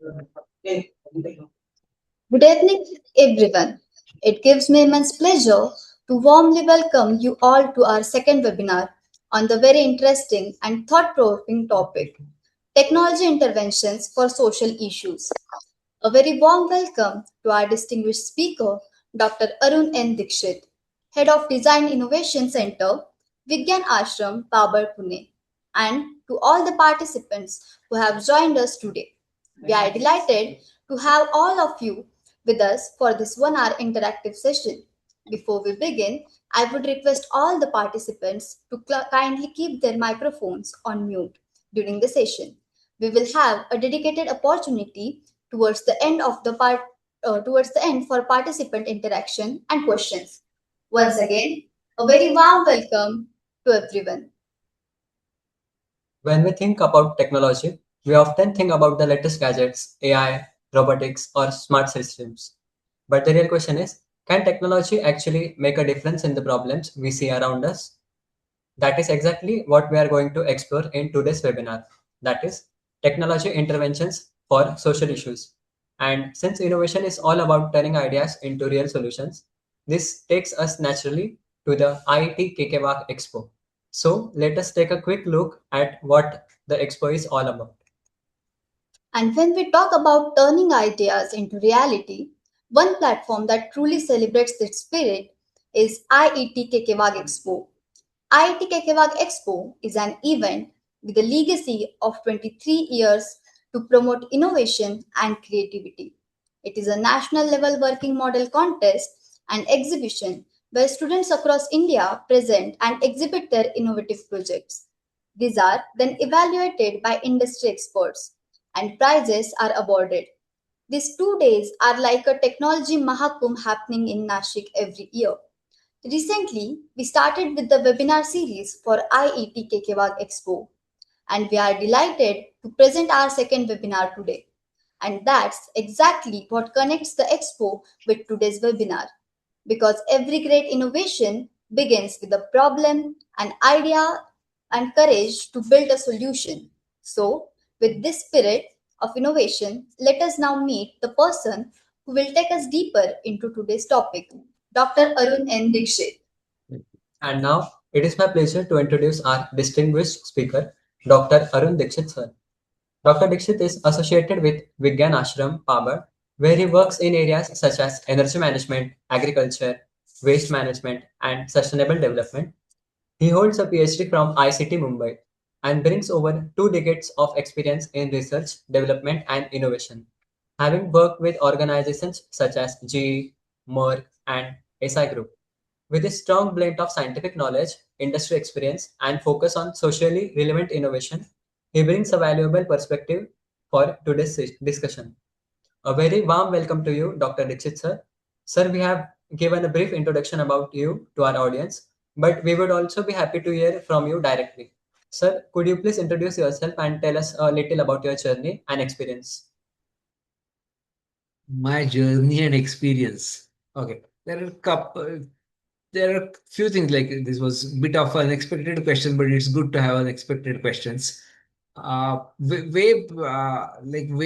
Good evening, everyone. It gives me immense pleasure to warmly welcome you all to our second webinar on the very interesting and thought provoking topic technology interventions for social issues. A very warm welcome to our distinguished speaker, Dr. Arun Dixit, Head of Design Innovation Center, Vigyan Ashram, Pabal, Pune, and to all the participants who have joined us today. We are delighted to have all of you with us for this 1 hour interactive session. Before we begin, I would request all the participants to kindly keep their microphones on mute during the session. We will have a dedicated opportunity towards the end of the towards the end for participant interaction and questions. Once again, a very warm welcome to everyone. When we think about technology, we often think about the latest gadgets, AI, robotics, or smart systems. But the real question is, can technology actually make a difference in the problems we see around us? That is exactly what we are going to explore in today's webinar. That is, technology interventions for social issues. And since innovation is all about turning ideas into real solutions, this takes us naturally to the IIT-KKWIEER Expo. So let us take a quick look at what the Expo is all about. And when we talk about turning ideas into reality, one platform that truly celebrates its spirit is IET-KKWIEER Expo. IIT-KKWIEER Expo is an event with a legacy of 23 years to promote innovation and creativity. It is a national level working model contest and exhibition where students across India present and exhibit their innovative projects. These are then evaluated by industry experts and prizes are awarded. These 2 days are like a technology Mahakumbh happening in Nashik every year. Recently, we started with the webinar series for IET-KKWIEER Expo, and we are delighted to present our second webinar today. And that's exactly what connects the Expo with today's webinar. Because every great innovation begins with a problem, an idea, and courage to build a solution. So, with this spirit of innovation, let us now meet the person who will take us deeper into today's topic, Dr. Arun Dixit. And now it is my pleasure to introduce our distinguished speaker, Dr. Arun Dixit sir. Dr. Dixit is associated with Vigyan Ashram, Pabal, where he works in areas such as energy management, agriculture, waste management, and sustainable development. He holds a PhD from ICT Mumbai and brings over 2 decades of experience in research, development, and innovation, having worked with organizations such as GE, Merck, and SI Group. With his strong blend of scientific knowledge, industry experience, and focus on socially relevant innovation, he brings a valuable perspective for today's discussion. A very warm welcome to you, Dr. Dixit sir. Sir, we have given a brief introduction about you to our audience, but we would also be happy to hear from you directly. Sir, could you please introduce yourself and tell us a little about your journey and experience? My journey and experience. Okay, there are few things like this was a bit of an unexpected question, but it's good to have unexpected questions. Way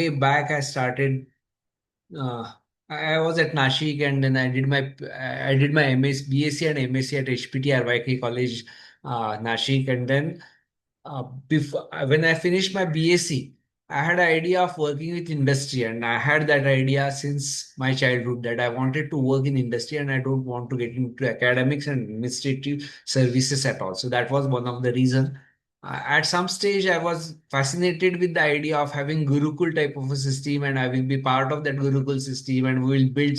back, I started. Uh, I was at Nashik, and then I did my BSc and MSc at HPT College, Nashik, and then before when I finished my BSc, I had an idea of working with industry, and I had that idea since my childhood that I wanted to work in industry and I don't want to get into academics and administrative services at all. So that was one of the reasons. At some stage, I was fascinated with the idea of having Gurukul type of a system, and I will be part of that Gurukul system, and we will build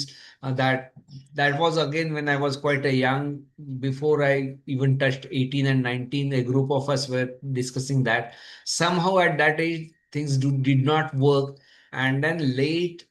that. That was again when I was quite a young, before I even touched 18 and 19. A group of us were discussing that. Somehow at that age, things did not work, and then late.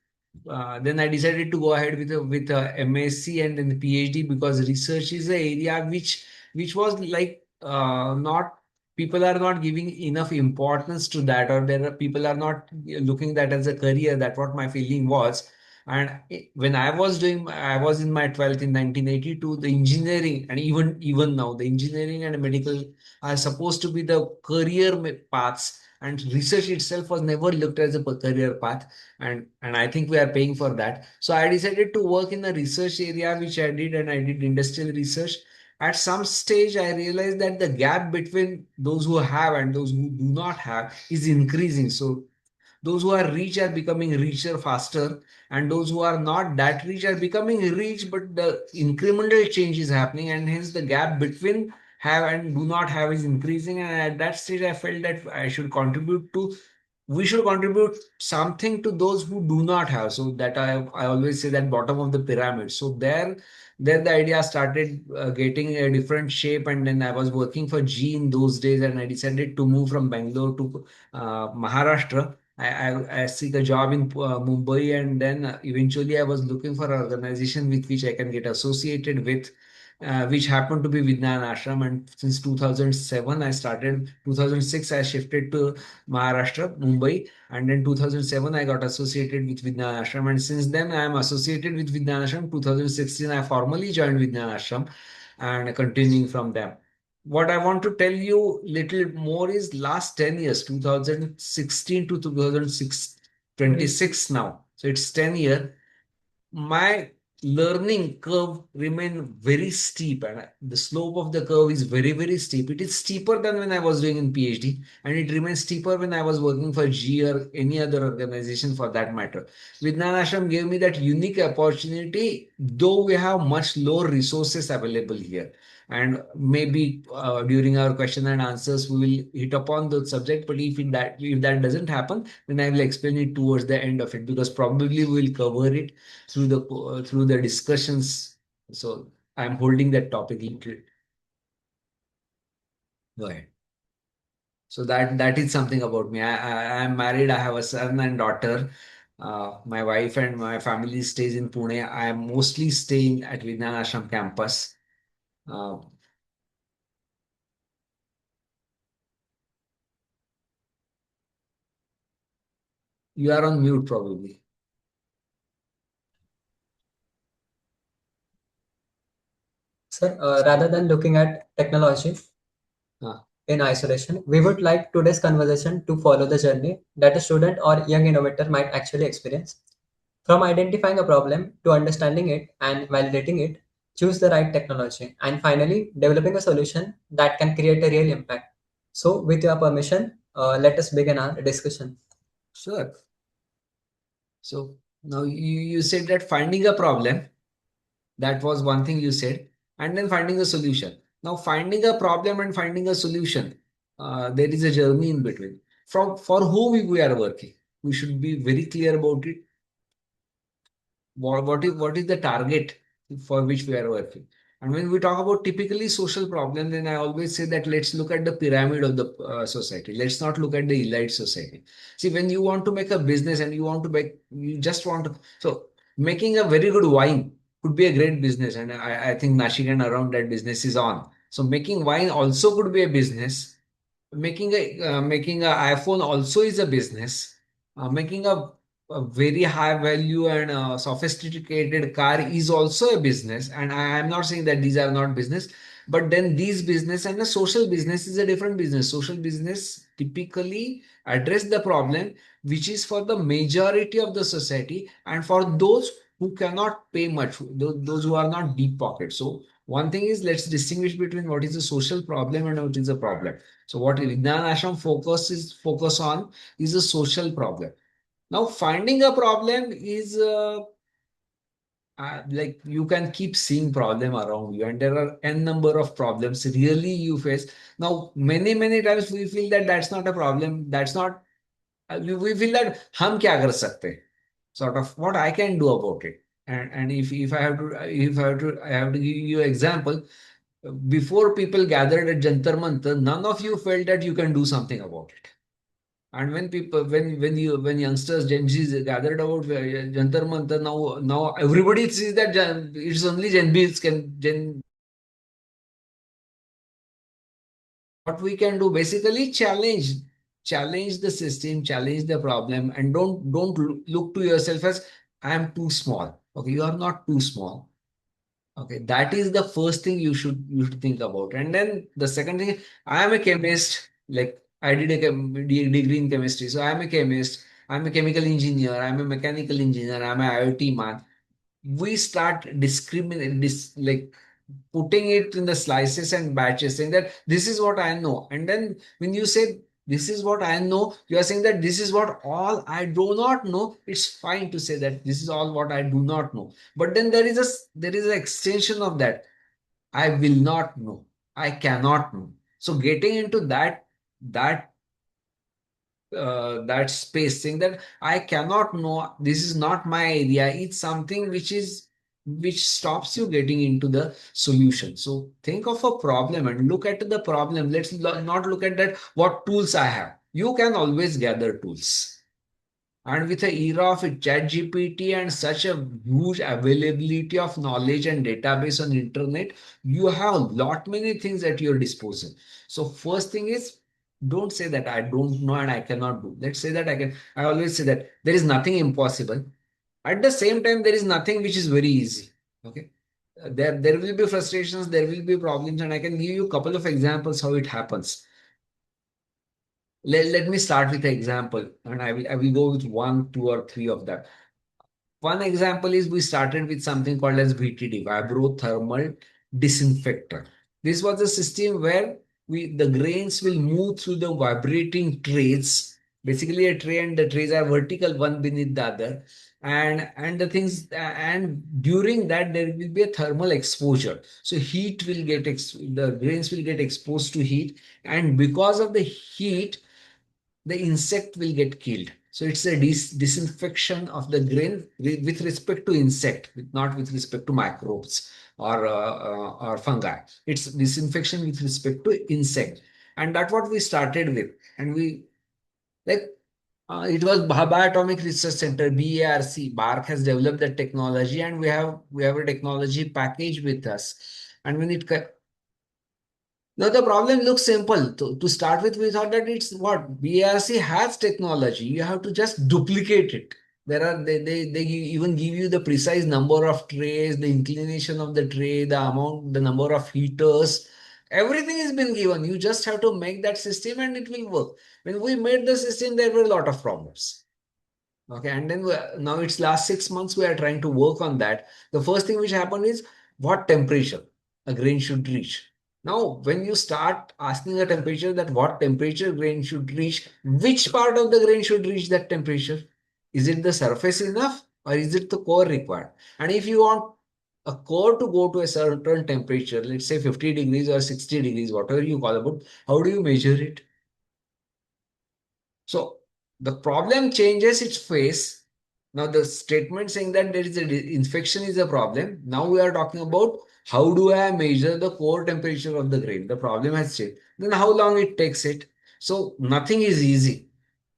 Then I decided to go ahead with a MSc and then the PhD, because research is an area which was like not, people are not giving enough importance to that, or there are people are not looking that as a career. That what my feeling was. And when I was in my 12th in 1982, the engineering, and even now, the engineering and medical are supposed to be the career paths. and research itself was never looked as a career path, and I think we are paying for that. So I decided to work in the research area, which I did, and I did industrial research. At some stage, I realized that the gap between those who have and those who do not have is increasing. So those who are rich are becoming richer faster, and those who are not that rich are becoming rich, but the incremental change is happening, and hence the gap between have and do not have is increasing. And at that stage, I felt that we should contribute something to those who do not have. So that I always say that bottom of the pyramid. So there the idea started getting a different shape, and then I was working for G in those days, and I decided to move from Bangalore to Maharashtra. I seek a job in Mumbai, and then eventually I was looking for an organization with which I can get associated with, which happened to be Vigyan Ashram. And since 2007, 2006, I shifted to Maharashtra, Mumbai, and then 2007 I got associated with Vigyan Ashram. And since then, I am associated with Vigyan Ashram. 2016, I formally joined Vigyan Ashram, and continuing from them. What I want to tell you little more is last 10 years, 2016 to 2026 now. So it's 10 years. My learning curve remain very steep, and the slope of the curve is very, very steep. It is steeper than when I was doing in PhD, and it remains steeper when I was working for G or any other organization for that matter. Vigyan Ashram gave me that unique opportunity, though we have much lower resources available here. And maybe during our question and answers, we will hit upon the subject. But if that doesn't happen, then I will explain it towards the end of it, because probably we will cover it through the discussions. So I'm holding that topic little. Go ahead. So that is something about me. I'm married. I have a son and daughter. My wife and my family stays in Pune. I am mostly staying at Vigyan Ashram campus. Uh, you are on mute probably. Sir, rather than looking at technology Uh, in isolation, we would like today's conversation to follow the journey that a student or young innovator might actually experience. From identifying a problem to understanding it and validating it, choose the right technology, and finally, developing a solution that can create a real impact. So, with your permission, let us begin our discussion. sure. So now you said that finding a problem, that was one thing you said, and then finding a solution. Now, finding a problem and finding a solution, there is a journey in between. From for whom we are working, we should be very clear about it. What is the target for which we are working? And when we talk about typically social problems, then I always say that let's look at the pyramid of the society. Let's not look at the elite society. See, when you want to make a business and you just want to, so making a very good wine could be a great business. And I think Nashik and around that business is on. So making wine also could be a business. Making a iPhone also is a business. Making a very high value and sophisticated car is also a business. And I am not saying that these are not business, but then these business and a social business is a different business. Social business typically address the problem which is for the majority of the society, and for those who cannot pay much, those who are not deep pocket. So one thing is, let's distinguish between what is a social problem and what is a problem. So what Vigyan Ashram focus on is a social problem. Now, finding a problem is like you can keep seeing problem around you, and there are n number of problems really you face. Now, many times we feel that that's not a problem. That's not. We feel that हम क्या कर सकते हैं? Sort of what I can do about it. And if I have to give you example. Before people gathered at Jantar Mantar, none of you felt that you can do something about it. And when youngsters Gen Zs gathered about Jantar Mantar, now everybody sees that it's only Gen Bs can Gen. What we can do basically challenge the system, challenge the problem, and don't look to yourself as I am too small. Okay, you are not too small. Okay, that is the first thing you should think about. And then the second thing, I am a chemist. Like I did a degree in chemistry. So I'm a chemist, I'm a chemical engineer, I'm a mechanical engineer, I'm an IoT man. We start discriminating, like putting it in the slices and batches, saying that this is what I know. And then when you say this is what I know, you are saying that this is what all I do not know. It's fine to say that this is all what I do not know. But then there is an extension of that. I will not know. I cannot know. So getting into that that space, saying that I cannot know, this is not my area, it's something which stops you getting into the solution. So think of a problem and look at the problem. Let's not look at that what tools I have. You can always gather tools. And with the era of ChatGPT and such a huge availability of knowledge and database on internet, you have a lot many things at your disposal. So first thing is, don't say that I don't know and I cannot do. Let's say that I can. I always say that there is nothing impossible. At the same time, there is nothing which is very easy. Okay. There will be frustrations, there will be problems, and I can give you a couple of examples how it happens. Let me start with an example, and I will go with one, two, or three of them. One example is we started with something called as VTD, Vibrothermal Disinfector. This was a system where the grains will move through the vibrating trays. Basically, a tray and the trays are vertical one beneath the other, and the things and during that there will be a thermal exposure. So heat will get the grains will get exposed to heat, and because of the heat the insect will get killed. So it's a disinfection of the grain with respect to insect, not with respect to microbes or fungi. It's disinfection with respect to insect, and that's what we started with. And we like it was Bhabha Atomic Research Center (BARC). BARC has developed that technology, and we have a technology package with us. And when it now the problem looks simple. To start with, we thought that it's what BRC has technology. You have to just duplicate it. They even give you the precise number of trays, the inclination of the tray, the amount, the number of heaters. Everything has been given. You just have to make that system and it will work. When we made the system, there were a lot of problems. Okay, and then now it's last 6 months we are trying to work on that. The first thing which happened is what temperature a grain should reach. Now, when you start asking the temperature that what temperature grain should reach, which part of the grain should reach that temperature? Is it the surface enough or is it the core required? And if you want a core to go to a certain temperature, let's say 50 degrees or 60 degrees, whatever you call about, how do you measure it? So the problem changes its face. Now the statement saying that there is a infection is a problem. Now we are talking about how do I measure the core temperature of the grain? The problem has changed. Then how long it takes it? So nothing is easy.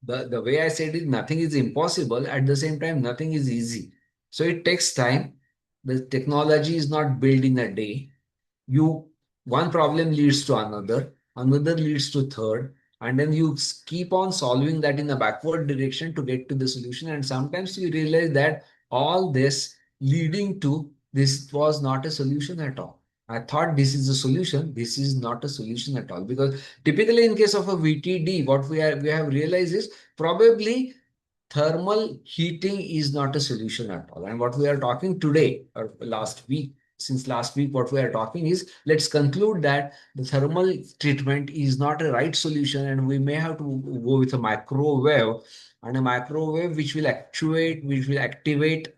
The way I said it, nothing is impossible. At the same time, nothing is easy. So it takes time. The technology is not built in a day. You one problem leads to another leads to third, and then you keep on solving that in a backward direction to get to the solution. And sometimes you realize that all this leading to this was not a solution at all. I thought this is a solution. This is not a solution at all, because typically in case of a VTD, what we have realized is probably thermal heating is not a solution at all. And what we are talking today or last week, since last week, what we are talking is let's conclude that the thermal treatment is not a right solution, and we may have to go with a microwave, and a microwave which will actuate, which will activate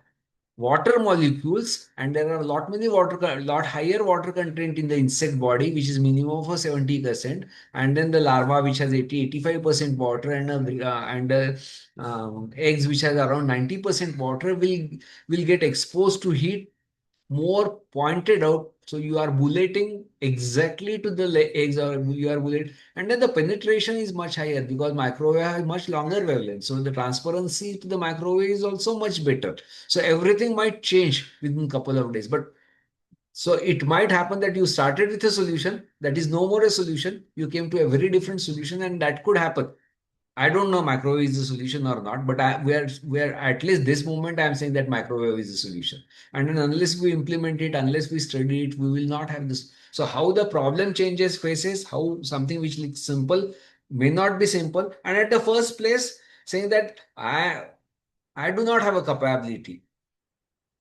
water molecules, and there are a lot many lot higher water content in the insect body, which is minimum for 70%, and then the larva which has 85% water, and eggs which has around 90% water will get exposed to heat more pointed out. So you are bulleting exactly to the eggs, or you are bullet, and then the penetration is much higher because microwave has much longer wavelength. So the transparency to the microwave is also much better. So everything might change within a couple of days. But so it might happen that you started with a solution that is no more a solution. You came to a very different solution, and that could happen. I don't know microwave is the solution or not, but we are at least this moment I'm saying that microwave is the solution. And then unless we implement it, unless we study it, we will not have this. So how the problem changes faces, how something which looks simple may not be simple. And at the first place, saying that I do not have a capability.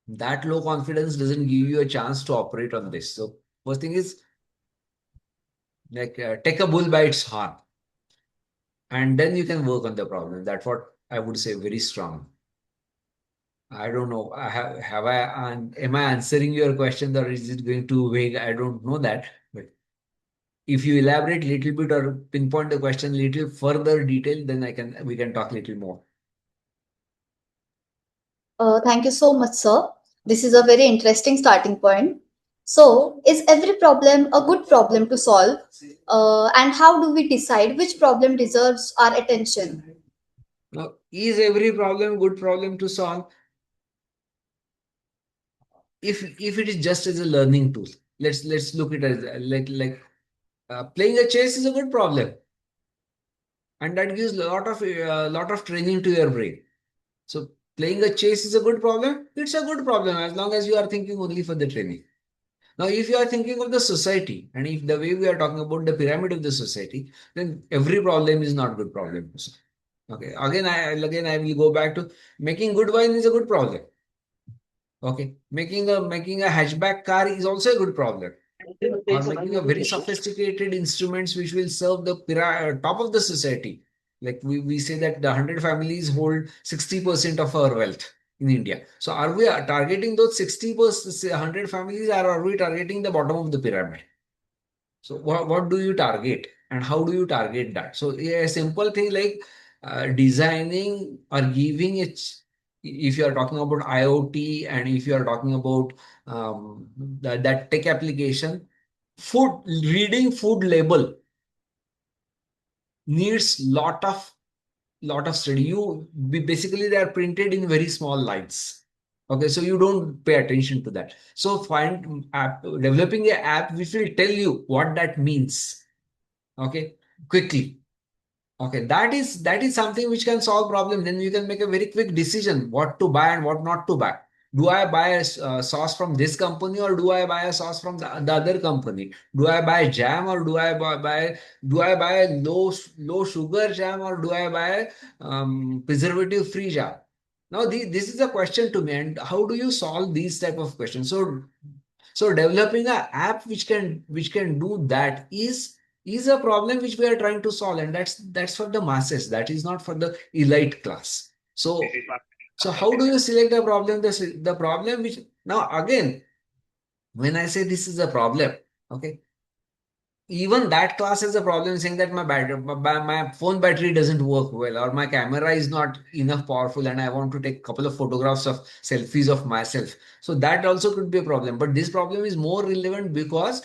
That low confidence doesn't give you a chance to operate on this. So first thing is like take a bull by its horn, and then you can work on the problem. That's what I would say very strong. I don't know. Have I am I answering your question or is it going too vague? I don't know that. But if you elaborate little bit or pinpoint the question little further detail, then we can talk little more. Thank you so much, sir. This is a very interesting starting point. So, is every problem a good problem to solve? And how do we decide which problem deserves our attention? Now, is every problem good problem to solve? If it is just as a learning tool, let's look at it as playing a chess is a good problem, and that gives lot of training to your brain. So playing a chess is a good problem. It's a good problem as long as you are thinking only for the training. Now, if you are thinking of the society, and if the way we are talking about the pyramid of the society, then every problem is not good problem. Okay. Again I will go back to making good wine is a good problem. Okay. Making a hatchback car is also a good problem. Or making a very sophisticated instruments which will serve the top of the society. Like we say that the 100 families hold 60% of our wealth in India. So are we targeting those 60%, 100 families, or are we targeting the bottom of the pyramid? So what do you target and how do you target that? So a simple thing like designing or giving it, if you are talking about IoT and if you are talking about that tech application, reading food label needs lot of study. Basically they are printed in very small lines. Okay, so you don't pay attention to that. So developing an app which will tell you what that means. Okay, quickly. Okay, that is something which can solve problem. Then you can make a very quick decision what to buy and what not to buy. Do I buy a sauce from this company or do I buy a sauce from the other company? Do I buy jam or do I buy a low sugar jam or do I buy preservative free jam? Now this is a question to me, and how do you solve these type of questions? So developing an app which can do that is a problem which we are trying to solve, and that's for the masses. That is not for the elite class. So how do you select the problem? The problem which now again, when I say this is a problem, okay, even that class has a problem saying that my phone battery doesn't work well or my camera is not enough powerful and I want to take a couple of photographs of selfies of myself. So that also could be a problem. But this problem is more relevant because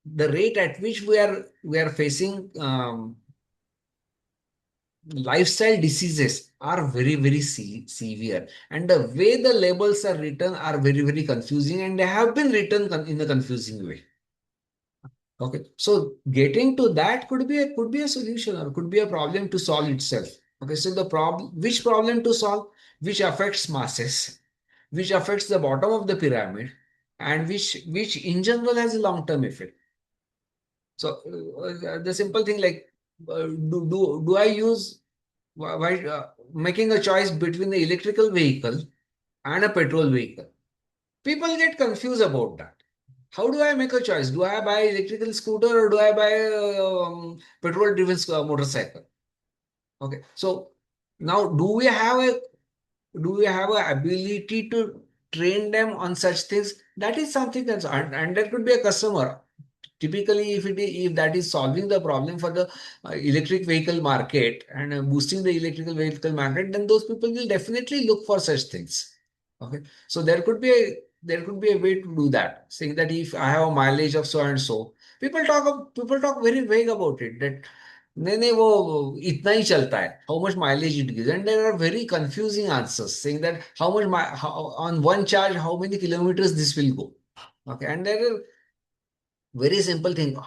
the rate at which we are facing lifestyle diseases are very very severe, and the way the labels are written are very very confusing, and they have been written in a confusing way. Okay, so getting to that could be a solution or could be a problem to solve itself. Okay, so the problem, which problem to solve, which affects masses, which affects the bottom of the pyramid, and which in general has a long term effect. So the simple thing like do I use why making a choice between the electrical vehicle and a petrol vehicle? People get confused about that. How do I make a choice? Do I buy electrical scooter or do I buy petrol driven motorcycle? Okay, so now do we have a ability to train them on such things? That is something and that could be a customer. Typically, if that is solving the problem for the electric vehicle market and boosting the electrical vehicle market, then those people will definitely look for such things. Okay, so there could be a way to do that. Saying that if I have a mileage of so and so, people talk very vague about it. That नहीं नहीं वो इतना ही चलता है. How much mileage it gives, and there are very confusing answers saying that on one charge how many kilometers this will go. Okay, and there are very simple thing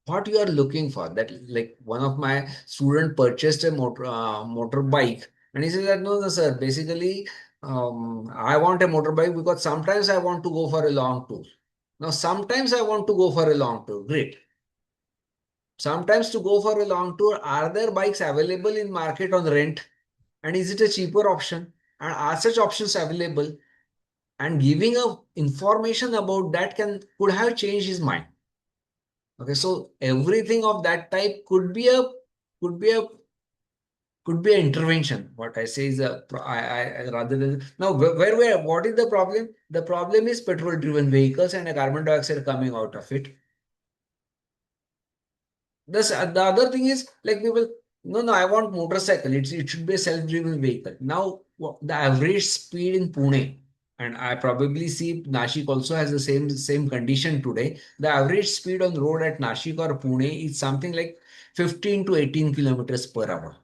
what you are looking for. That like one of my student purchased a motorbike, and he said that no sir, basically I want a motorbike because sometimes I want to go for a long tour. Now sometimes I want to go for a long tour, great. Sometimes to go for a long tour, are there bikes available in market on rent? And is it a cheaper option? And are such options available? And giving a information about that could have changed his mind. Okay, so everything of that type could be a could be an intervention. What I say is rather than now what is the problem? The problem is petrol driven vehicles and a carbon dioxide coming out of it. The other thing is like people, no, I want motorcycle. It should be a self-driven vehicle. Now the average speed in Pune, and I probably see Nashik also has the same condition today. The average speed on road at Nashik or Pune is something like 15 to 18 kilometers per hour.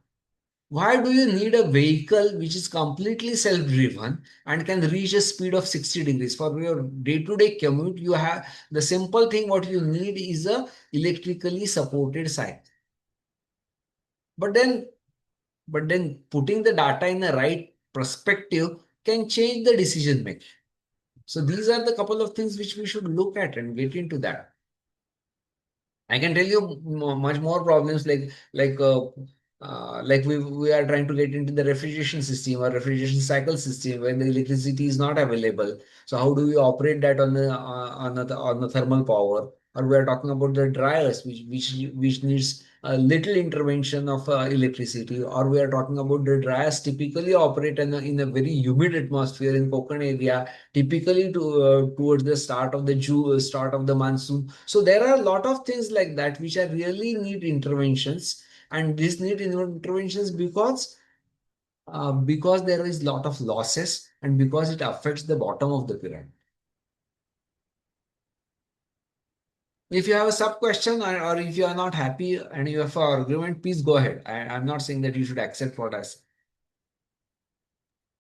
Why do you need a vehicle which is completely self-driven and can reach a speed of 60 degrees? For your day-to-day commute, you have the simple thing what you need is a electrically supported cycle. But then, but then putting the data in the right perspective can change the decision making. So these are the couple of things which we should look at and get into that. I can tell you much more problems like we are trying to get into the refrigeration system or refrigeration cycle system when the electricity is not available. So how do we operate that on the thermal power? Or we are talking about the dryers which needs a little intervention of electricity. Or we are talking about the dryers typically operate in a very humid atmosphere in Konkan area, typically towards the start of the monsoon. So there are a lot of things like that which are really need interventions, and this need interventions because there is lot of losses and because it affects the bottom of the pyramid. If you have a sub question or if you are not happy and you have an argument, please go ahead. I'm not saying that you should accept what I say.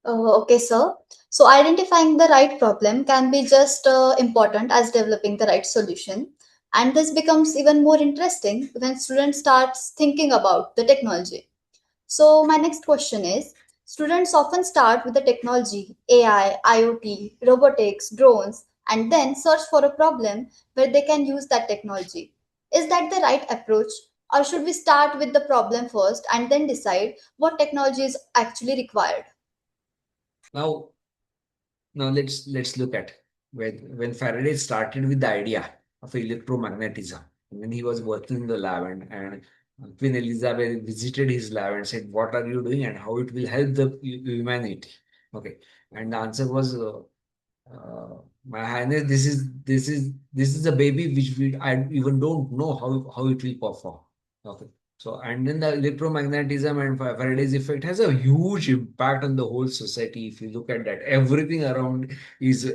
Okay, sir. So identifying the right problem can be just important as developing the right solution. And this becomes even more interesting when students starts thinking about the technology. So my next question is, students often start with the technology, AI, IoT, robotics, drones, and then search for a problem where they can use that technology. Is that the right approach? Or should we start with the problem first and then decide what technology is actually required? Now, now let's look at when Faraday started with the idea of electromagnetism. When he was working in the lab and Queen Elizabeth visited his lab and said, "What are you doing and how it will help the humanity?" Okay, and the answer was, "My Highness, this is a baby which I even don't know how it will perform." Okay. So, and then the electromagnetism and Faraday's effect has a huge impact on the whole society. If you look at that, everything around is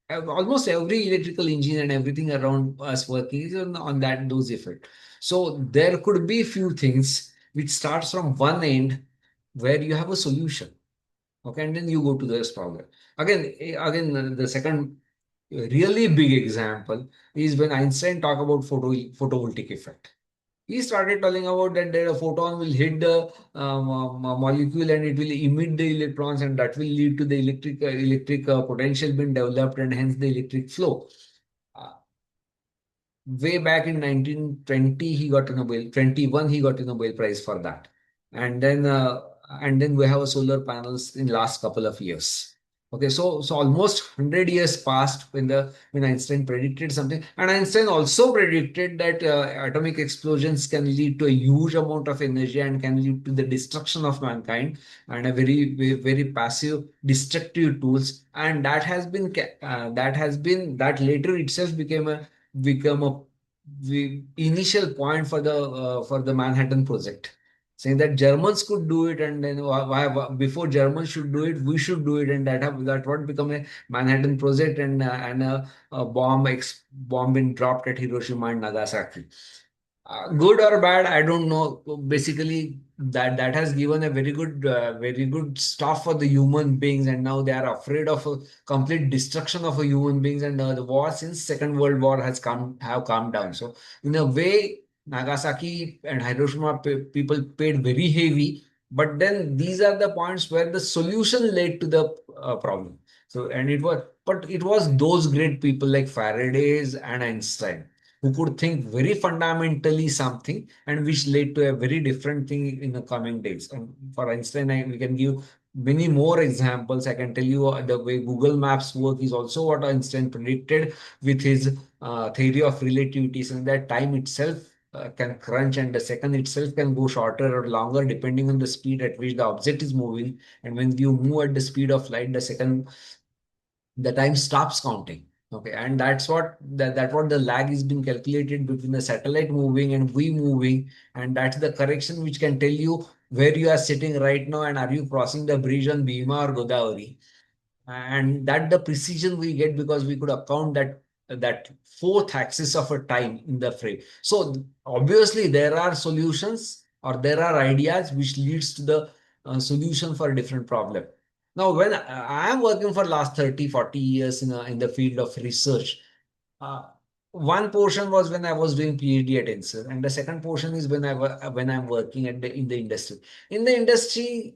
almost every electrical engine and everything around us working is on that those effect. So there could be few things which starts from one end where you have a solution. Okay, and then you go to this problem. Again, the second really big example is when Einstein talk about photovoltaic effect. He started telling about that there a photon will hit the molecule and it will emit the electrons and that will lead to the electric potential being developed and hence the electric flow. Uh, Way back in 1920 he got a Nobel 21 he got a Nobel Prize for that, and then we have a solar panels in last couple of years. Okay, so almost 100 years passed when Einstein predicted something, and Einstein also predicted that atomic explosions can lead to a huge amount of energy and can lead to the destruction of mankind and a very passive destructive tools, and that later itself become a initial point for the Manhattan Project, saying that Germans could do it, and then before Germans should do it, we should do it, and that what become a Manhattan Project, and a bomb being dropped at Hiroshima and Nagasaki. Good or bad, I don't know. Basically, that has given a very good stuff for the human beings, and now they are afraid of a complete destruction of a human beings. And the war since Second World War has have calmed down. So in a way, Nagasaki and Hiroshima people paid very heavy, but then these are the points where the solution led to the problem. So and it was, but it was those great people like Faraday's and Einstein who could think very fundamentally something and which led to a very different thing in the coming days. And for instance, we can give many more examples. I can tell you the way Google Maps work is also what Einstein predicted with his theory of relativity, saying that time itself can crunch and the second itself can go shorter or longer depending on the speed at which the object is moving. And when you move at the speed of light, the time stops counting. Okay, and that's what the lag is being calculated between the satellite moving and we moving, and that's the correction which can tell you where you are sitting right now and are you crossing the bridge on Bhima or Godavari. And that the precision we get because we could account that fourth axis of a time in the frame. So obviously there are solutions or there are ideas which leads to the solution for a different problem. Now when I am working for last 30-40 years in the field of research, uh, one portion was when I was doing PhD at NSER, and the second portion is when I'm working in the industry. In the industry,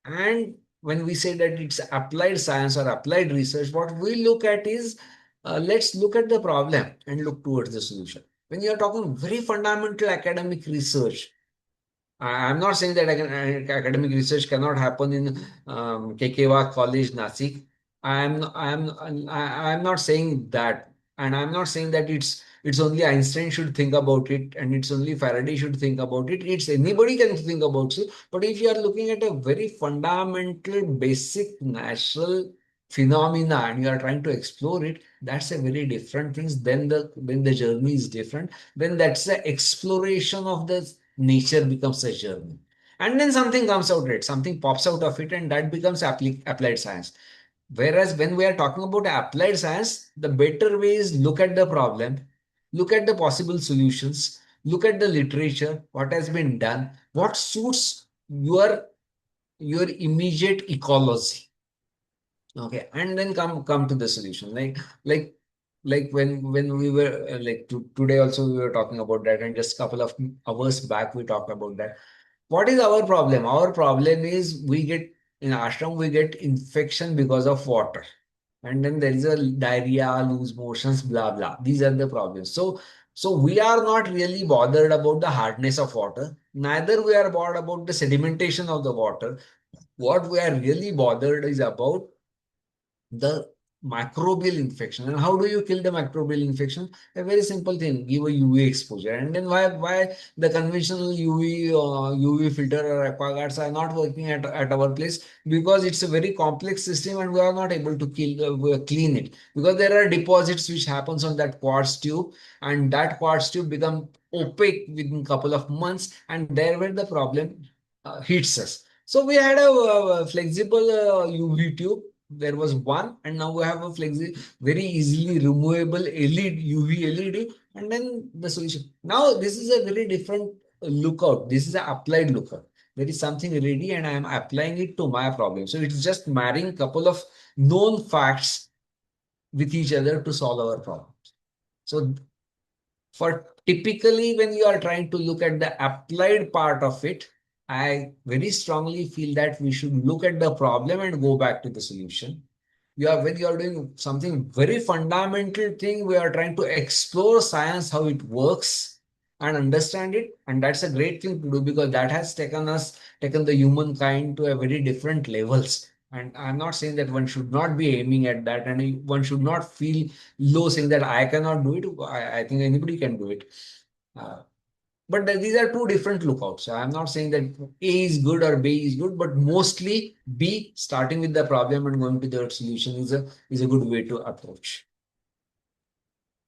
and when we say that it's applied science or applied research, what we look at is let's look at the problem and look towards the solution. When you're talking very fundamental academic research, I'm not saying that academic research cannot happen in KKWIEER College, Nasik. I'm not saying that, and I'm not saying that it's only Einstein should think about it, and it's only Faraday should think about it. It's anybody can think about it. But if you are looking at a very fundamental, basic, natural phenomena, and you are trying to explore it, that's a very different thing. Then the journey is different. Then that's the exploration of the nature becomes a journey. And then something comes out of it, something pops out of it, and that becomes applied science. Whereas when we are talking about applied science, the better way is look at the problem, look at the possible solutions, look at the literature, what has been done, what suits your immediate ecology. Okay, and then come to the solution. Like when we were today also we were talking about that, and just couple of hours back we talked about that. What is our problem? Our problem is we get in ashram we get infection because of water, and then there is a diarrhea, loose motions, blah blah. These are the problems. So we are not really bothered about the hardness of water. Neither we are bothered about the sedimentation of the water. What we are really bothered is about the microbial infection. And how do you kill the microbial infection? A very simple thing: give a UV exposure. And then why the conventional UV filter or aquaguards are not working at our place? Because it's a very complex system and we are not able to clean it, because there are deposits which happens on that quartz tube, and that quartz tube become opaque within couple of months, and there where the problem hits us. So we had a flexible UV tube. There was one, and now we have a very easily removable LED, UV LED, and then the solution. Now this is a very different lookout. This is an applied lookout. There is something ready, and I am applying it to my problem. So it's just marrying couple of known facts with each other to solve our problem. So for typically when you are trying to look at the applied part of it, I very strongly feel that we should look at the problem and go back to the solution. When you are doing something very fundamental thing, we are trying to explore science, how it works and understand it. And that's a great thing to do, because that has taken the humankind to a very different levels. And I'm not saying that one should not be aiming at that, and one should not feel low saying that I cannot do it. I think anybody can do it. Uh, but these are two different lookouts. So I'm not saying that A is good or B is good, but mostly B, starting with the problem and going to the solution, is a good way to approach.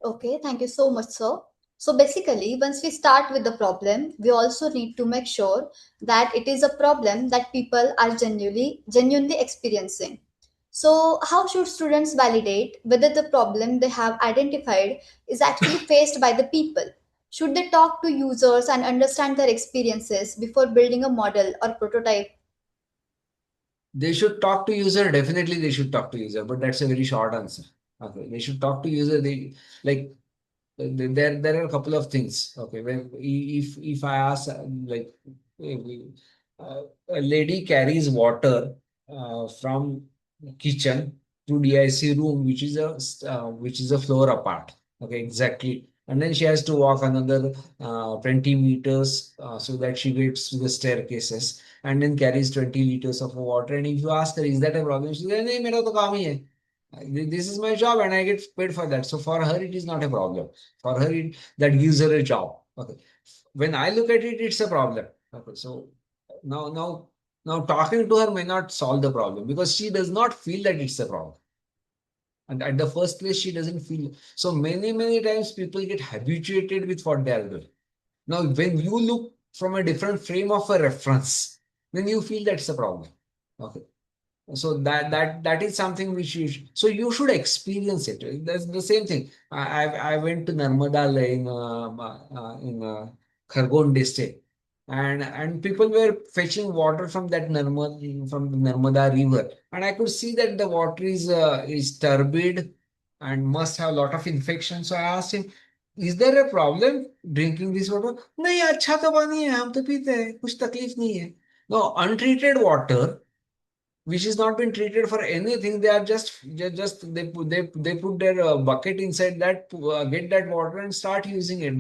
Okay, thank you so much, sir. So basically, once we start with the problem, we also need to make sure that it is a problem that people are genuinely experiencing. So, how should students validate whether the problem they have identified is actually faced by the people? Should they talk to users and understand their experiences before building a model or prototype? They should talk to user. Definitely, they should talk to user, but that's a very short answer. Okay, they should talk to user. They like there are a couple of things. Okay, when if I ask a lady carries water from kitchen to DIC room, which is a floor apart. Okay, exactly. and then she has to walk another 20 meters so that she gets to the staircases, and then carries 20 liters of water. And if you ask her, is that a problem? She says, "नहीं, मेरा तो काम ही है. This is my job and I get paid for that." So for her, it is not a problem. For her, that gives her a job. Okay. When I look at it, it's a problem. Okay. So now, now, now talking to her may not solve the problem because she does not feel that it's a problem. And at the first place, she doesn't feel. So many times people get habituated with what they are doing. Now, when you look from a different frame of a reference, then you feel that's a problem. Okay. So that is something which so you should experience it. That's the same thing. I went to Narmada in Khargon district, and people were fetching water from that Narmada river, and I could see that the water is turbid and must have a lot of infection. So I asked him, "Is there a problem drinking this water?" नहीं, अच्छा तो पानी है, हम तो पीते हैं, कुछ तकलीफ नहीं है. No, untreated water which has not been treated for anything. They are just they put their bucket inside that, get that water and start using it.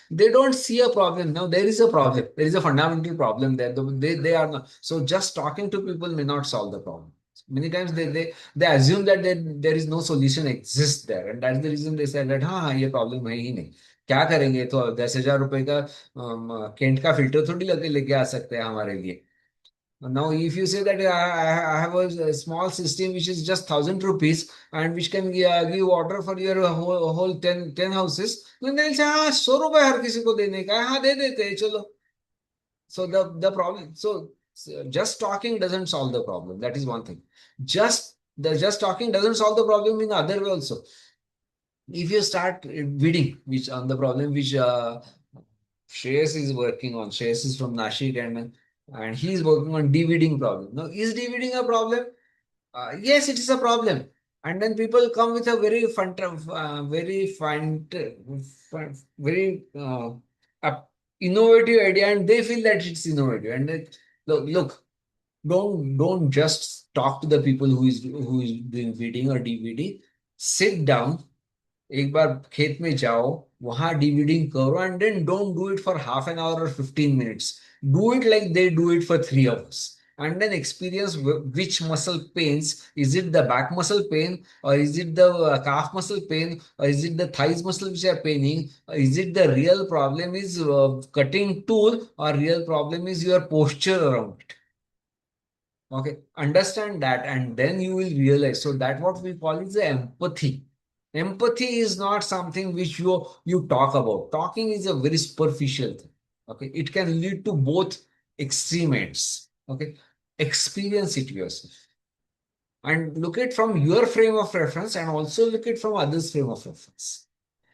They don't see a problem. Now there is a problem. There is a fundamental problem there. They are not. So just talking to people may not solve the problem. Many times they assume that there is no solution exists there, and that's the reason they say that हाँ ये problem है ही नहीं. क्या करेंगे, तो 10,000 रुपए का Kent का फिल्टर थोड़ी लेके आ सकते हैं हमारे लिए. Now, if you say that I have a small system which is just 1,000 rupees and which can give water for your whole 10 houses, then they'll say, हाँ 100 रुपए हर किसी को देने का है, हाँ दे देते हैं चलो. So the problem, so just talking doesn't solve the problem. That is one thing. Just talking doesn't solve the problem in other way also. If you start bidding, which on the problem which Shreyas is working on. Shreyas is from Nashik, and he is working on DVDing problem. Now, is DVDing a problem? Yes, it is a problem. And then people come with a very innovative idea, and they feel that it's innovative. And look, don't just talk to the people who is doing VD or DVD. Sit down, एक बार खेत में जाओ, वहां dividing करो, and then don't do it for half an hour और 15 minutes. Do it like they do it for 3 hours, and then experience which muscle pains. Is it the back muscle pain, or is it the calf muscle pain, or is it the thighs muscle which are paining? Is it the real problem is cutting tool, or real problem is your posture around it? Okay, understand that, and then you will realize. So that what we call is the empathy. Empathy is not something which you talk about. Talking is a very superficial thing. Okay, it can lead to both extreme ends. Okay, experience it yourself and look at from your frame of reference, and also look at from others' frame of reference.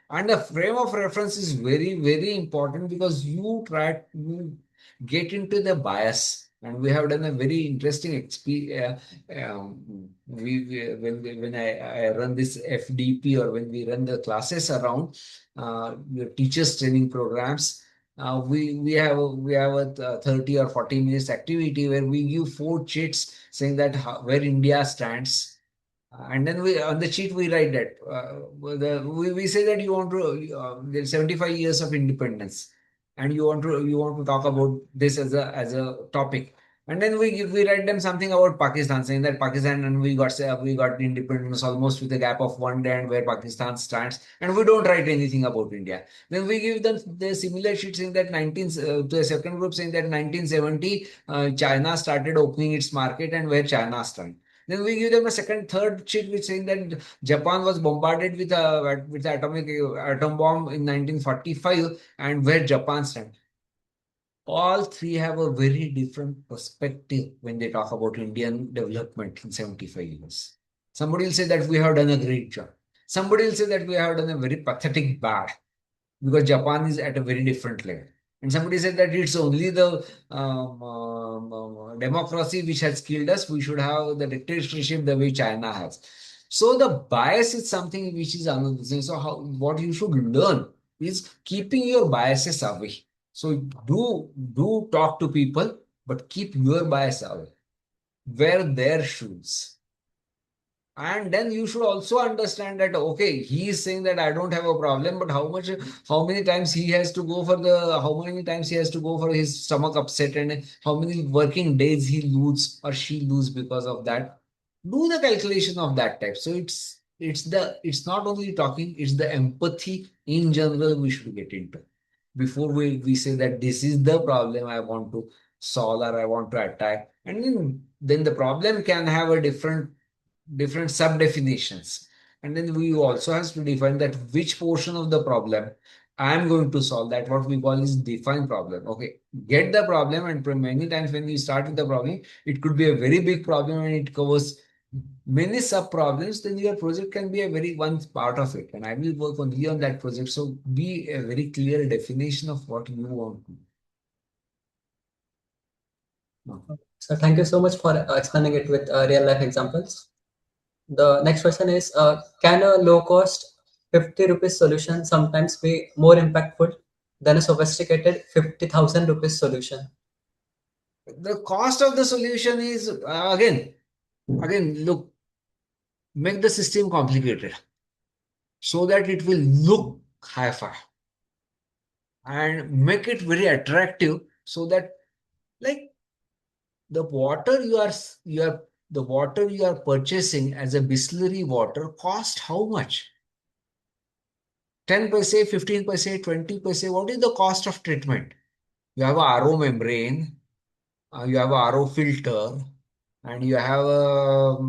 And the frame of reference is very important because you get into the bias. And we have done a very interesting experience. When I run this FDP, or when we run the classes around the teachers training programs, we have a 30 or 40 minutes activity where we give 4 chits saying that where India stands, and then we on the sheet we write that we say that you want to there's 75 years of independence, and you want to talk about this as a topic. And then we write them something about Pakistan, saying that Pakistan, and we got independence almost with a gap of 1 day, and where Pakistan stands, and we don't write anything about India. Then we give them the similar sheet saying that to the second group, saying that 1970 China started opening its market, and where China stands. Then we give them a third sheet which saying that Japan was bombarded with the atom bomb in 1945, and where Japan stands. All three have a very different perspective when they talk about Indian development in 75 years. Somebody will say that we have done a great job. Somebody will say that we have done a very pathetic bad, because Japan is at a very different level. And somebody said that it's only the democracy which has killed us. We should have the dictatorship the way China has. So the bias is something which is another thing. So what you should learn is keeping your biases away. So do talk to people, but keep your bias away. Wear their shoes. And then you should also understand that, okay, he is saying that I don't have a problem, but how many times he has to go for how many times he has to go for his stomach upset, and how many working days he lose or she lose because of that. Do the calculation of that type. So it's not only talking, it's the empathy in general we should get into before we say that this is the problem I want to solve or I want to attack. And then the problem can have a different sub definitions, and then we also has to define that which portion of the problem I am going to solve. That what we call is define problem. Okay, get the problem, and many times when we start with the problem, it could be a very big problem and it covers many sub problems. Then your project can be a very one part of it, and I will work only on that project. So be a very clear definition of what you want to do. So thank you so much for explaining it with real life examples. The next question is, can a low cost 50 rupees solution sometimes be more impactful than a sophisticated 50,000 rupees solution? The cost of the solution is again look, make the system complicated so that it will look hi-fi, and make it very attractive so that, like, the water you are the water you are purchasing as a Bisleri water cost how much? 10 paise, 15 paise, 20 paise. What is the cost of treatment? You have a RO membrane, you have a RO filter, and you have a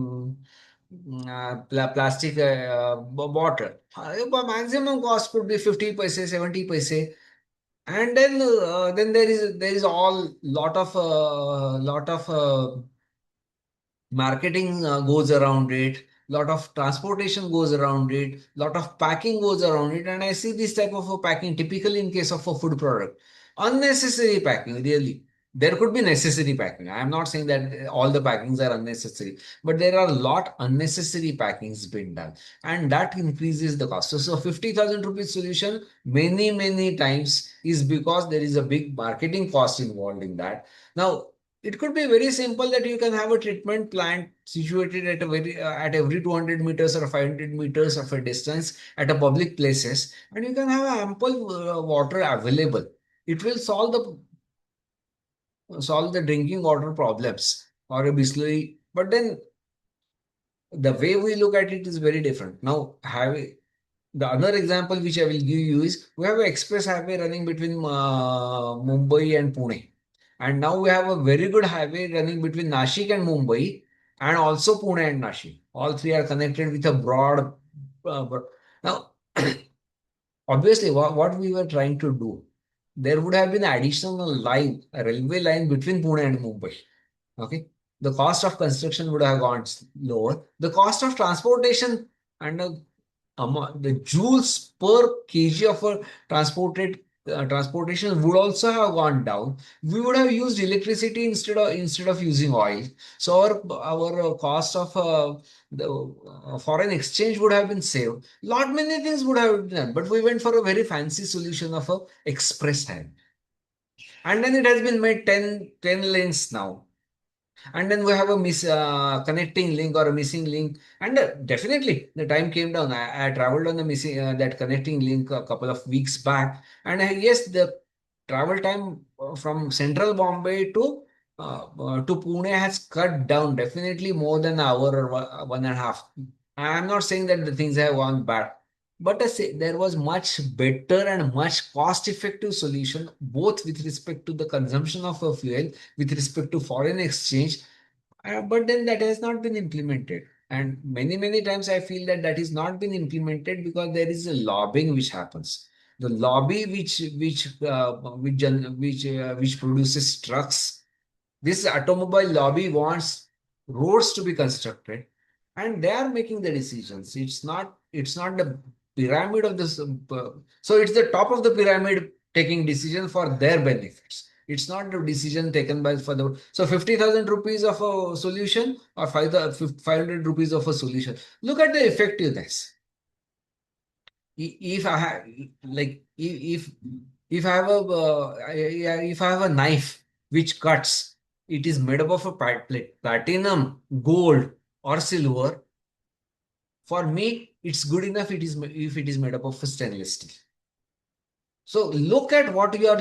plastic bottle. The maximum cost could be 50 paise, 70 paise. And then there is all lot of marketing goes around it, lot of transportation goes around it, lot of packing goes around it, and I see this type of a packing typically in case of a food product. Unnecessary packing, really. There could be necessary packing. I am not saying that all the packings are unnecessary, but there are a lot unnecessary packings being done, and that increases the cost. So 50,000 rupees solution many times is because there is a big marketing cost involved in that. Now, it could be very simple that you can have a treatment plant situated at a very at every 200 meters or 500 meters of a distance at a public places, and you can have ample water available. It will solve the drinking water problems or a Bisleri. But then the way we look at it is very different. Now, the other example which I will give you is we have an express highway running between Mumbai and Pune. And now we have a very good highway running between Nashik and Mumbai, and also Pune and Nashik. All three are connected with a broad. Now, obviously, what we were trying to do, there would have been additional line, a railway line between Pune and Mumbai. Okay. The cost of construction would have gone lower. The cost of transportation and the joules per kg of a transportation would also have gone down. We would have used electricity instead of using oil. So our cost of the foreign exchange would have been saved. Lot many things would have been done, but we went for a very fancy solution of a express time. And then it has been made 10 lanes now, and then we have a connecting link or a missing link, and definitely the time came down. I traveled on the missing that connecting link a couple of weeks back, and yes, the travel time from central Bombay to Pune has cut down definitely more than an hour or one and a half. I am not saying that the things have gone bad, but I say there was much better and much cost effective solution, both with respect to the consumption of a fuel, with respect to foreign exchange. But then that has not been implemented. And many times I feel that that is not been implemented because there is a lobbying which happens. The lobby which produces trucks. This automobile lobby wants roads to be constructed, and they are making the decisions. It's not the pyramid of this. So it's the top of the pyramid taking decision for their benefits. It's not the decision taken by for the. So 50,000 rupees of a solution or 500 rupees of a solution. Look at the effectiveness. If I have, like, if I have a if I have a knife which cuts, it is made up of a platinum, gold, or silver. For me, it's good enough if it is made up of stainless steel. So look at what you are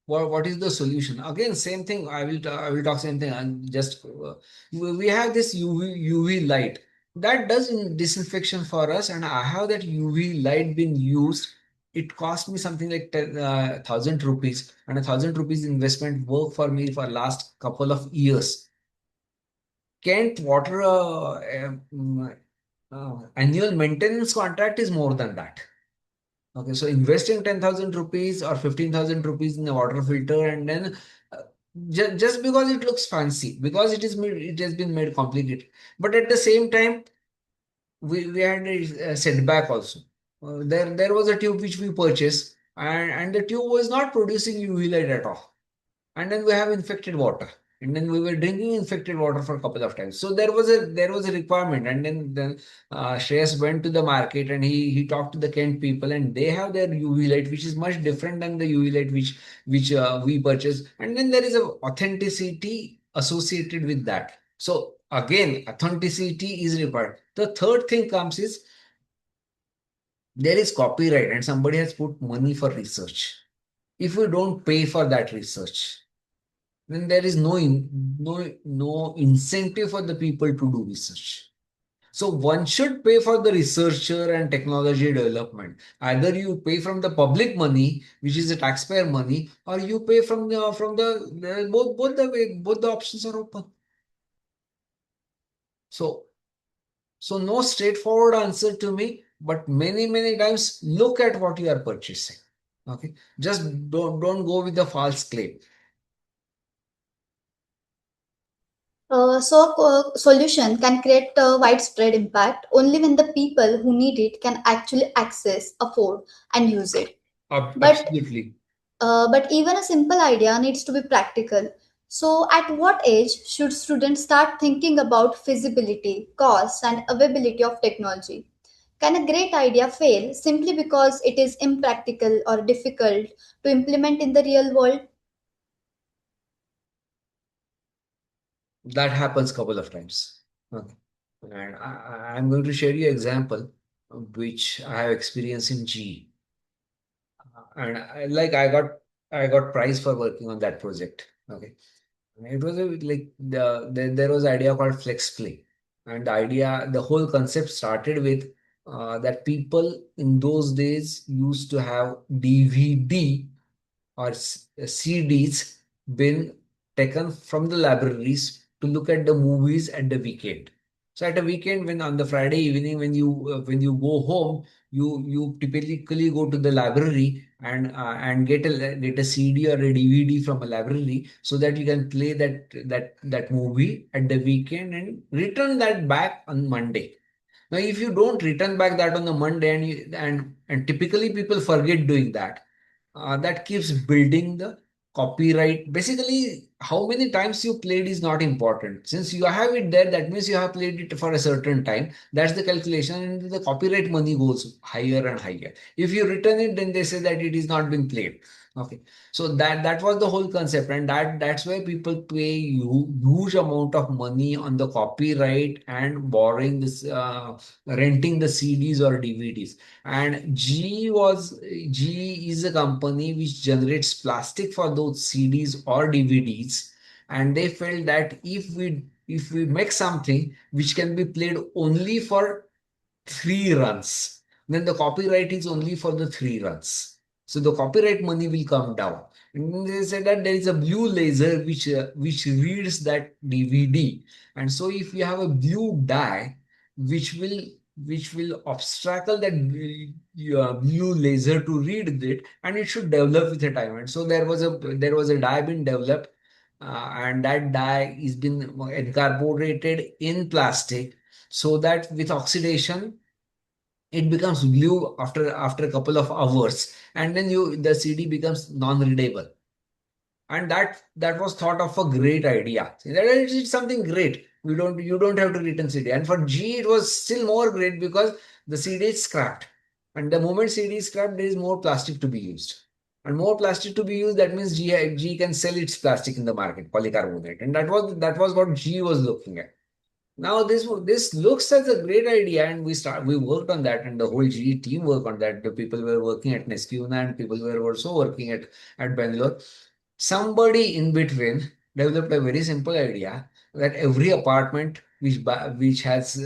what is the solution. Again, same thing. I will talk same thing. And just we have this UV light that does disinfection for us, and I have that UV light been used. It cost me something like 1,000 rupees, and 1,000 rupees investment work for me for last couple of years. Kent water annual maintenance contract is more than that. Okay, so investing 10,000 rupees or 15,000 rupees in a water filter, and then just because it looks fancy, because it has been made complicated. But at the same time, we had a setback also. There was a tube which we purchased, and the tube was not producing UV light at all, and then we have infected water, and then we were drinking infected water for a couple of times. So there was a requirement, and then Shreyas went to the market, and he talked to the Kent people, and they have their UV light which is much different than the UV light which we purchase, and then there is a authenticity associated with that. So again, authenticity is required. The third thing comes is there is copyright, and somebody has put money for research. If we don't pay for that research, then there is no incentive for the people to do research. So one should pay for the researcher and technology development. Either you pay from the public money, which is the taxpayer money, or you pay from the both the options are open. So no straightforward answer to me, but many times look at what you are purchasing. Okay, just don't go with the false claim. Solution can create a widespread impact only when the people who need it can actually access, afford, and use it. But Absolutely. but even a simple idea needs to be practical. So, at what age should students start thinking about feasibility, cost, and availability of technology? Can a great idea fail simply because it is impractical or difficult to implement in the real world? That happens couple of times. Okay. And I'm going to share you an example which I have experienced in GE. And I got prize for working on that project. Okay. It was there was an idea called flex play, and the whole concept started with that people in those days used to have DVD or CDs been taken from the libraries to look at the movies at the weekend. So at a weekend, when on the Friday evening, when you go home, you typically go to the library and get a CD or a DVD from a library so that you can play that movie at the weekend and return that back on Monday. Now, if you don't return back that on the Monday, and typically people forget doing that, that keeps building the copyright. Basically, how many times you played is not important. Since you have it there, that means you have played it for a certain time. That's the calculation, and the copyright money goes higher and higher. If you return it, then they say that it is not been played. Okay, so that was the whole concept, and that's why people pay huge amount of money on the copyright and borrowing this, renting the CDs or DVDs. And GE is a company which generates plastic for those CDs or DVDs, and they felt that if we make something which can be played only for 3 runs, then the copyright is only for the 3 runs. So the copyright money will come down. And they said that there is a blue laser which reads that DVD, and so if you have a blue dye, which will which will obstacle that blue laser to read it, and it should develop with a time. And so there was a dye being developed, and that dye is been incorporated in plastic, so that with oxidation it becomes blue after a couple of hours, and then the CD becomes non-readable. And that was thought of a great idea. That is something great. You don't have to return CD. And for G, it was still more great because the CD is scrapped. And the moment CD is scrapped, there is more plastic to be used. And more plastic to be used, that means G can sell its plastic in the market, polycarbonate. And that was what G was looking at. Now this looks as a great idea, and we worked on that, and the whole GE team worked on that. The people were working at Neskuna, and people were also working at Bangalore. Somebody in between developed a very simple idea that every apartment which has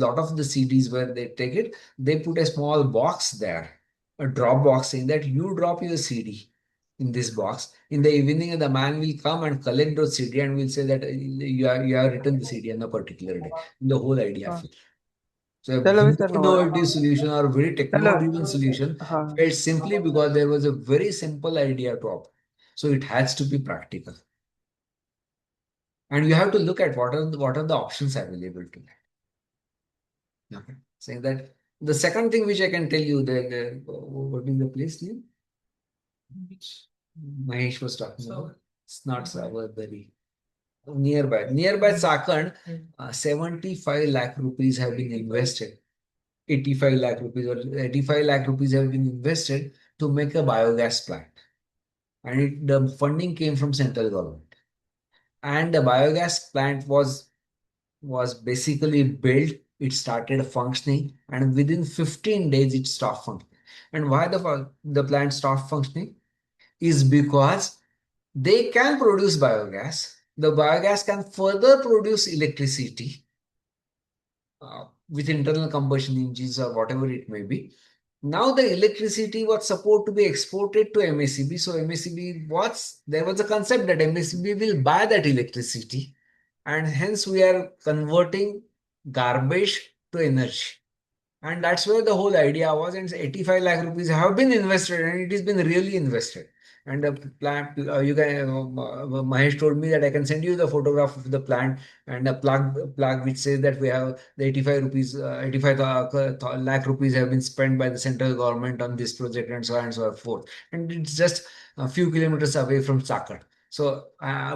lot of the CDs where they take it, they put a small box there, a drop box, saying that you drop your CD in this box. In the evening, the man will come and collect those CD and will say that you have written the CD on a particular day. The whole idea हाँ, failed. So a चलो very भी sir number innovative solution or very चलो techno-driven solution हाँ failed simply because there was a very simple idea to operate. So it has to be practical. And you have to look at what are the options available to that. Okay. Saying that the second thing which I can tell you that what is the place name? Which Mahesh was talking about. It's not Savarkari. Nearby Sakand, 75 lakh rupees have been invested. 85 lakh rupees or 85 lakh rupees have been invested to make a biogas plant. And the funding came from central government. And the biogas plant was basically built, it started functioning, and within 15 days it stopped functioning. And why the plant stopped functioning? Is because they can produce biogas. The biogas can further produce electricity with internal combustion engines or whatever it may be. Now the electricity was supposed to be exported to MACB. So there was a concept that MACB will buy that electricity, and hence we are converting garbage to energy. And that's where the whole idea was. And 85 lakh rupees have been invested, and it has been really invested. And the plant, Mahesh told me that I can send you the photograph of the plant and a plug which says that we have the 85 rupees, 85 lakh rupees have been spent by the central government on this project and so on and so forth. And it's just a few kilometers away from Sakar. So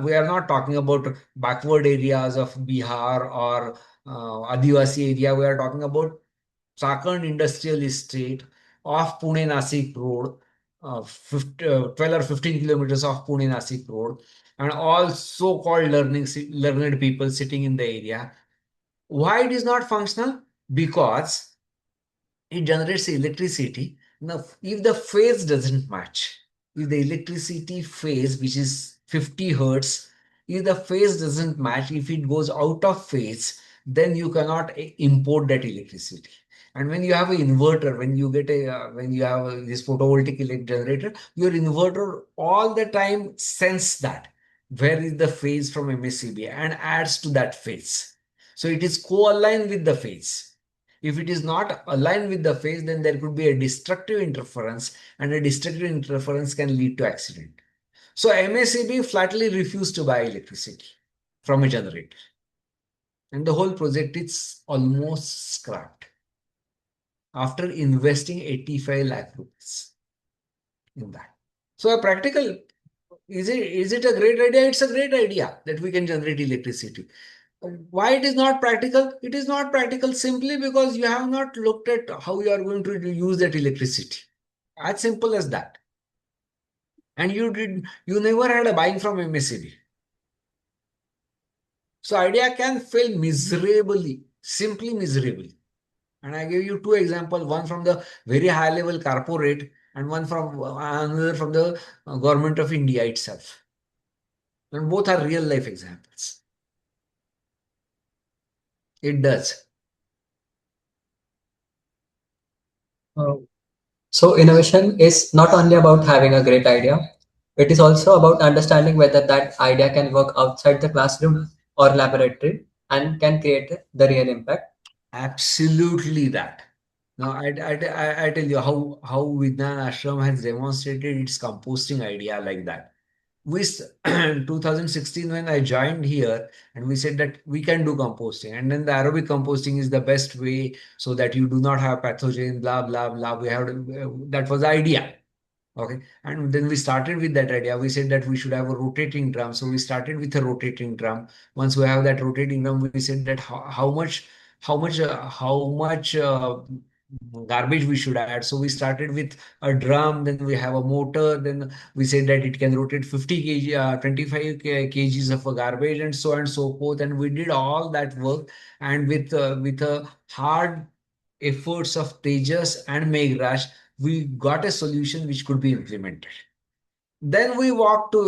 we are not talking about backward areas of Bihar or Adivasi area. We are talking about Sakand Industrial Estate off Pune Nasik Road, 12 or 15 kilometers off Pune Nasik Road, and all so-called learned people sitting in the area. Why it is not functional? Because it generates electricity. Now, if the phase doesn't match, if the electricity phase, which is 50 hertz, if the phase doesn't match, if it goes out of phase, then you cannot import that electricity. And when you have an inverter, when you have this photovoltaic generator, your inverter all the time sense that where is the phase from MSCB and adds to that phase. So it is co-aligned with the phase. If it is not aligned with the phase, then there could be a destructive interference, and a destructive interference can lead to accident. So MACB flatly refused to buy electricity from a generator, and the whole project is almost scrapped after investing 85 lakh rupees in that. So a practical, is it a great idea? It's a great idea that we can generate electricity. Why it is not practical? It is not practical simply because you have not looked at how you are going to use that electricity. As simple as that. And you never had a buying from MSCB. So idea can fail miserably, simply miserably. And I gave you two examples, one from the very high level corporate and one from another from the government of India itself. And both are real life examples. It does. Uh, so innovation is not only about having a great idea, it is also about understanding whether that idea can work outside the classroom or laboratory and can create the real impact. Absolutely that. Now, I tell you how Vigyan Ashram has demonstrated its composting idea like that. In 2016, when I joined here, and we said that we can do composting, and then the aerobic composting is the best way so that you do not have pathogen, blah, blah, blah. That was the idea. Okay. And then we started with that idea. We said that we should have a rotating drum. So we started with a rotating drum. Once we have that rotating drum, we said that how much garbage we should add. So we started with a drum, then we have a motor, then we said that it can rotate 50 kg, 25 kgs of a garbage, and so on and so forth. And we did all that work, and with a hard efforts of Tejas and Meghraj, we got a solution which could be implemented. Then we walked to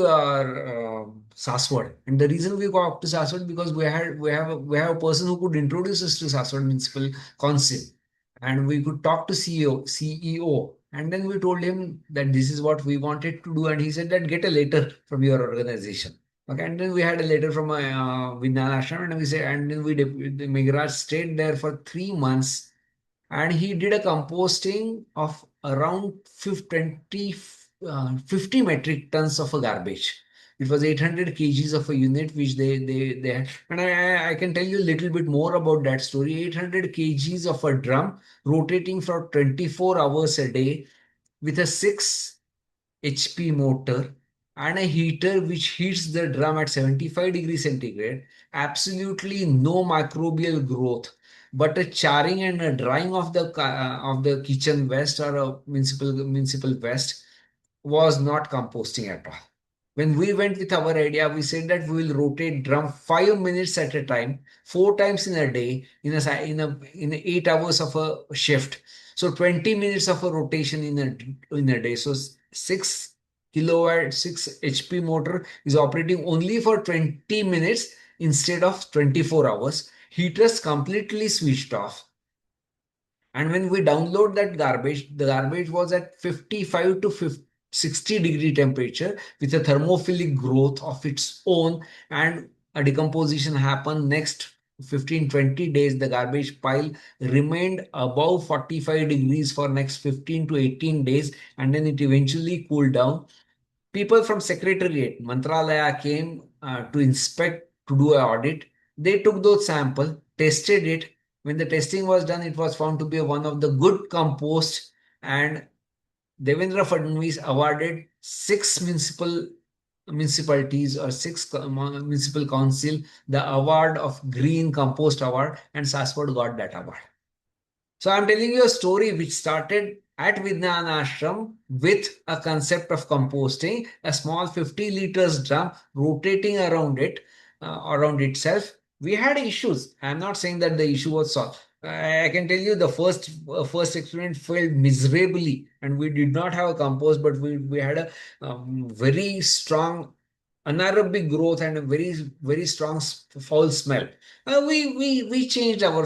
Saswad, and the reason we walked to Saswad because we have a person who could introduce us to Saswad Municipal Council, and we could talk to CEO, and then we told him that this is what we wanted to do, and he said that get a letter from your organization. Okay, and then we had a letter from Vigyan Ashram, and we said, and then the Meghraj stayed there for 3 months, and he did a composting of around 50 metric tons of a garbage. It was 800 kgs of a unit which they had. And I can tell you a little bit more about that story. 800 kgs of a drum rotating for 24 hours a day with a 6 HP motor and a heater which heats the drum at 75 degrees centigrade, absolutely no microbial growth, but a charring and a drying of the kitchen waste or a municipal waste was not composting at all. When we went with our idea, we said that we will rotate drum 5 minutes at a time, 4 times in a day, in 8 hours of a shift. So 20 minutes of a rotation in a day. So 6 kilowatt, 6 HP motor is operating only for 20 minutes instead of 24 hours. Heaters completely switched off. And when we download that garbage, the garbage was at 55 to 50, 60-degree temperature with a thermophilic growth of its own, and a decomposition happened next 15-20 days. The garbage pile remained above 45 degrees for next 15 to 18 days, and then it eventually cooled down. People from Secretariat, Mantralaya came to inspect, to do an audit. They took those sample, tested it. When the testing was done, it was found to be one of the good compost, and Devendra Fadnavis awarded six municipalities or six municipal council the award of Green Compost Award, and Saswad got that award. So I'm telling you a story which started at Vigyan Ashram with a concept of composting, a small 50 liters drum rotating around itself. We had issues. I'm not saying that the issue was solved. I can tell you the first experiment failed miserably, and we did not have a compost, but we had a very strong anaerobic growth and a very strong foul smell. We changed our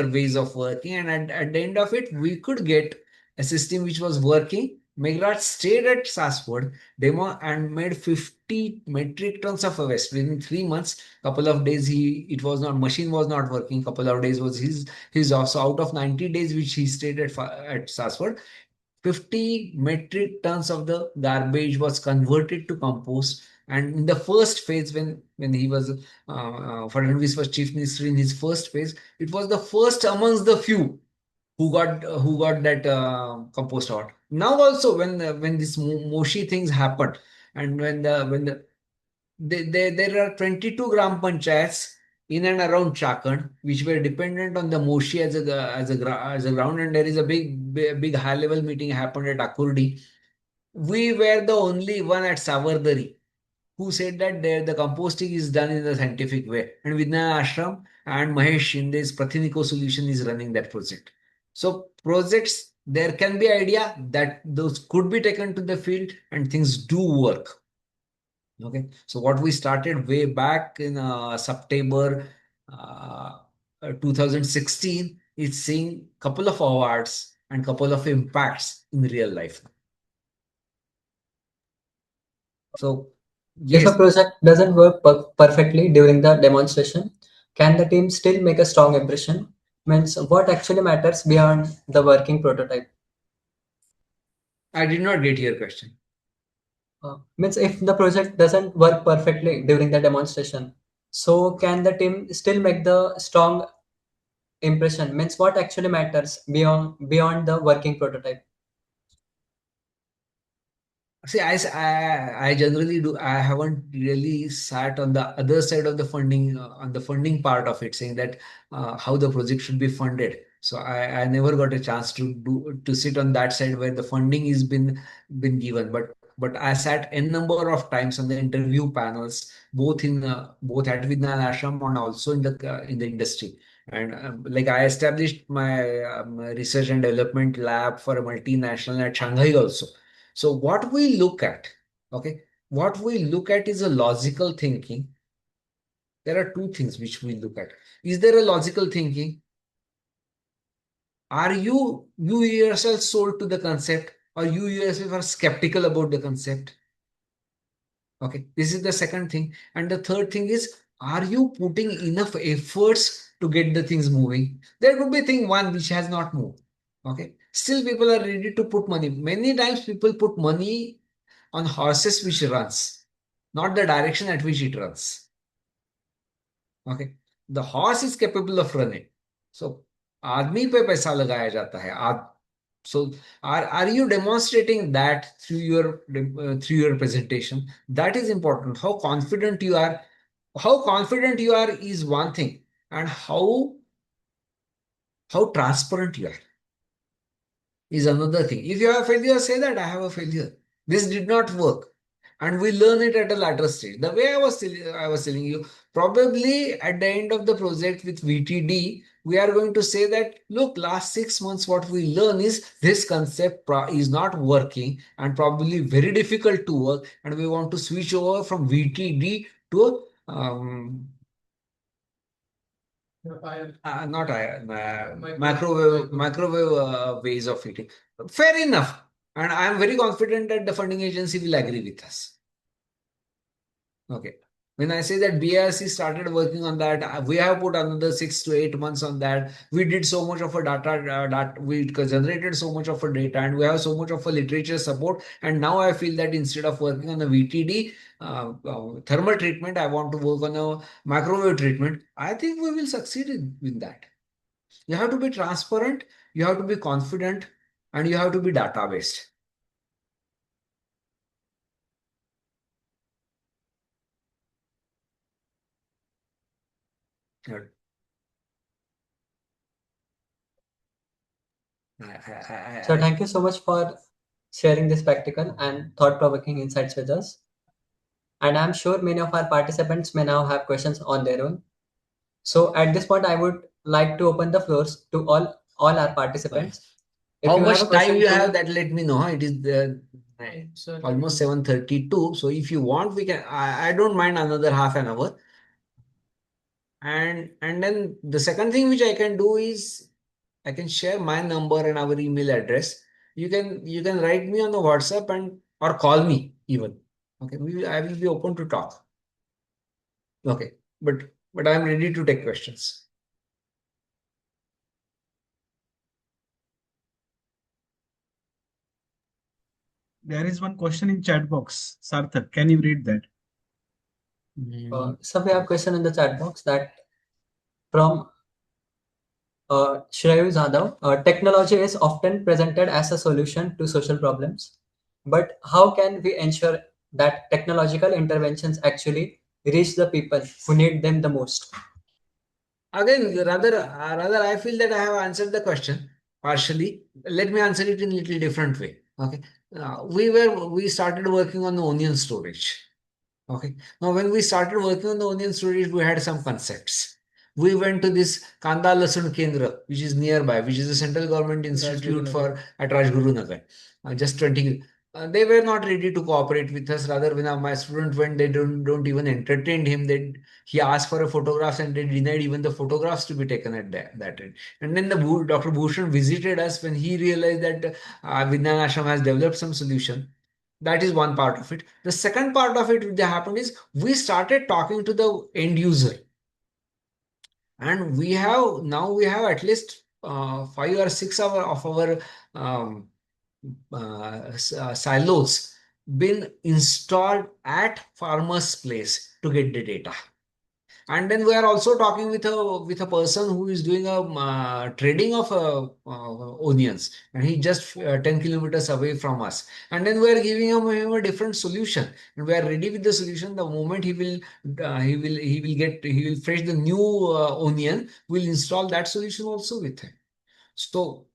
ways of working, and at the end of it, we could get a system which was working. Meghraj stayed at Sasford demo and made 50 metric tons of waste within 3 months. Couple of days machine was not working. Couple of days was his off. So out of 90 days which he stayed at Sasford, 50 metric tons of the garbage was converted to compost. And in the first phase, when he was Fadnavis was chief minister in his first phase, it was the first amongst the few who got that compost out. Now also, when this Moshi things happened, and there are 22 gram panchayats in and around Chakan, which were dependent on the Moshi as a ground, and there is a big high level meeting happened at Akurdi. We were the only one at Savardari who said that the composting is done in the scientific way. And Vidya Ashram and Mahesh Shinde's Prathiniko solution is running that project. So projects, there can be idea that those could be taken to the field and things do work. Okay, so what we started way back in September 2016 is seeing couple of awards and couple of impacts in real life. So If a yes, project doesn't work perfectly during the demonstration, can the team still make a strong impression? Means what actually matters beyond the working prototype? I did not get your question. Means if the project doesn't work perfectly during the demonstration, so can the team still make the strong impression? Means what actually matters beyond the working prototype? See, I generally do. I haven't really sat on the other side of the funding, on the funding part of it, saying that how the project should be funded. So I never got a chance to sit on that side where the funding is been given. But I sat n number of times on the interview panels, both at Vigyan Ashram and also in the industry. And like I established my research and development lab for a multinational at Shanghai also. So what we look at, okay, what we look at is a logical thinking. There are two things which we look at. Is there a logical thinking? Are you yourself sold to the concept, or you yourself are skeptical about the concept? Okay, this is the second thing. And the third thing is, are you putting enough efforts to get the things moving? There could be thing one which has not moved. Okay, still people are ready to put money. Many times people put money on horses which runs, not the direction at which it runs. Okay, the horse is capable of running. So आदमी पे पैसा लगाया जाता है. So are you demonstrating that through your presentation? That is important. How confident you are, is one thing, and how transparent you are is another thing. If you have a failure, say that I have a failure. This did not work. And we learn it at a later stage. The way I was telling you, probably at the end of the project with VTD, we are going to say that, look, last 6 months, what we learn is this concept is not working and probably very difficult to work. And we want to switch over from VTD to not microwave ways of eating. Fair enough. And I am very confident that the funding agency will agree with us. Okay. When I say that BIRC started working on that, we have put another 6 to 8 months on that. We did so much of a we generated so much of a data, and we have so much of a literature support. And now I feel that instead of working on the VTD thermal treatment, I want to work on a microwave treatment. I think we will succeed in that. You have to be transparent, you have to be confident, and you have to be data based. So thank you so much for sharing this practical and thought-provoking insights with us. And I'm sure many of our participants may now have questions on their own. So at this point, I would like to open the floors to all our participants. If How you have much a question time you to- have, that let me know. It is almost 7:32. So if you want, we can. I don't mind another half an hour. And then the second thing which I can do is I can share my number and our email address. You can write me on the WhatsApp and or call me even. Okay, I will be open to talk. Okay, but I'm ready to take questions. There is one question in chat box. Sarthak, can you read that? So we have a question in the chat box that from Shreyu Zadav, technology is often presented as a solution to social problems, but how can we ensure that technological interventions actually reach the people who need them the most? Again, rather, I feel that I have answered the question partially. Let me answer it in a little different way. Okay, we started working on the onion storage. Okay, now when we started working on the onion storage, we had some concepts. We went to this Kanda Lasun Kendra, which is nearby, which is a central government institute for at Rajguru Nagar, just 20. They were not ready to cooperate with us. Rather, when my student went, they don't even entertain him. He asked for a photographs and they denied even the photographs to be taken at that end. And then Dr. Bhushan visited us when he realized that Vigyan Ashram has developed some solution. That is one part of it. The second part of it that happened is we started talking to the end user, and we have at least 5 or 6 of our um, silos been installed at farmers' place to get the data. And then we are also talking with a person who is doing a trading of onions, and he just 10 kilometers away from us. And then we are giving him a different solution, and we are ready with the solution. The moment he will fetch the new onion, we'll install that solution also with him. So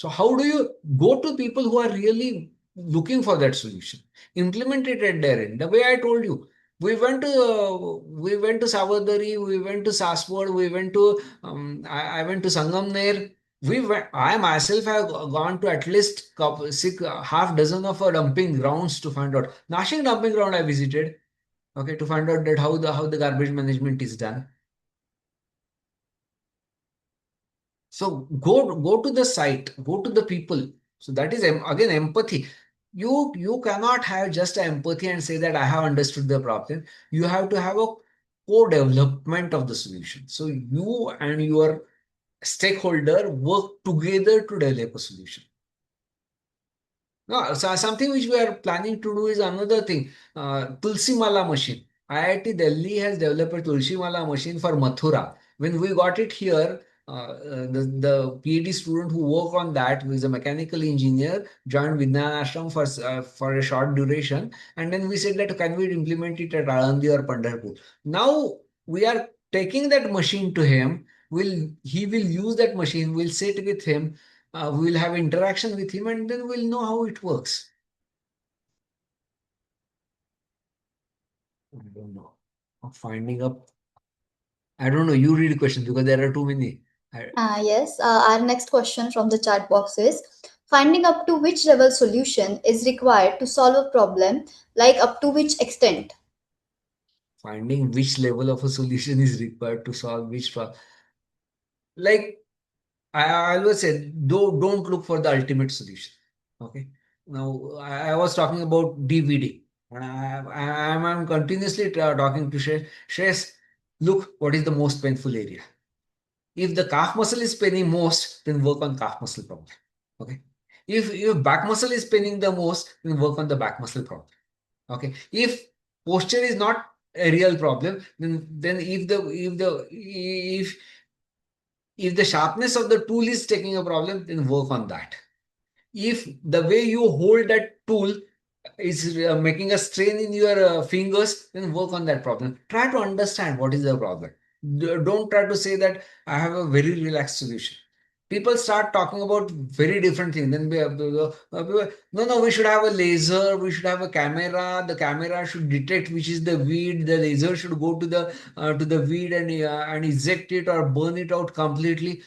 how do you go to people who are really looking for that solution? Implement it at their end. The way I told you, we went to Savadari, we went to Saswad, we went to I went to Sangamner. I myself have gone to at least half dozen of dumping grounds to find out. Nashik dumping ground I visited, okay, to find out that how the garbage management is done. So go to the site, go to the people. So that is again empathy. You cannot have just empathy and say that I have understood the problem. You have to have a co-development of the solution. So you and your stakeholder work together to develop a solution. No, so something which we are planning to do is another thing. Tulsi Mala machine. IIT Delhi has developed a Tulsi Mala machine for Mathura. When we got it here, the PhD student who worked on that, who is a mechanical engineer, joined Vigyan Ashram for a short duration. And then we said that can we implement it at Alandi or Pandharpur? Now we are taking that machine to him. He will use that machine. We'll sit with him, we'll have interaction with him, and then we'll know how it works. I don't know. Finding up. I don't know. You read questions because there are too many. Yes, our next question from the chat box is finding up to which level solution is required to solve a problem, like up to which extent? Finding which level of a solution is required to solve which problem. Like I always say, don't look for the ultimate solution. Okay. Now I was talking about DVD, and I'm continuously talking to Shreyas. Look, what is the most painful area? If the calf muscle is paining most, then work on calf muscle problem. Okay. If back muscle is paining the most, then work on the back muscle problem. Okay. If posture is not a real problem, then if the sharpness of the tool is taking a problem, then work on that. If the way you hold that tool is making a strain in your fingers, then work on that problem. Try to understand what is the problem. Don't try to say that I have a very relaxed solution. People start talking about very different things. Then no, we should have a laser, we should have a camera. The camera should detect which is the weed. The laser should go to the weed and eject it or burn it out completely.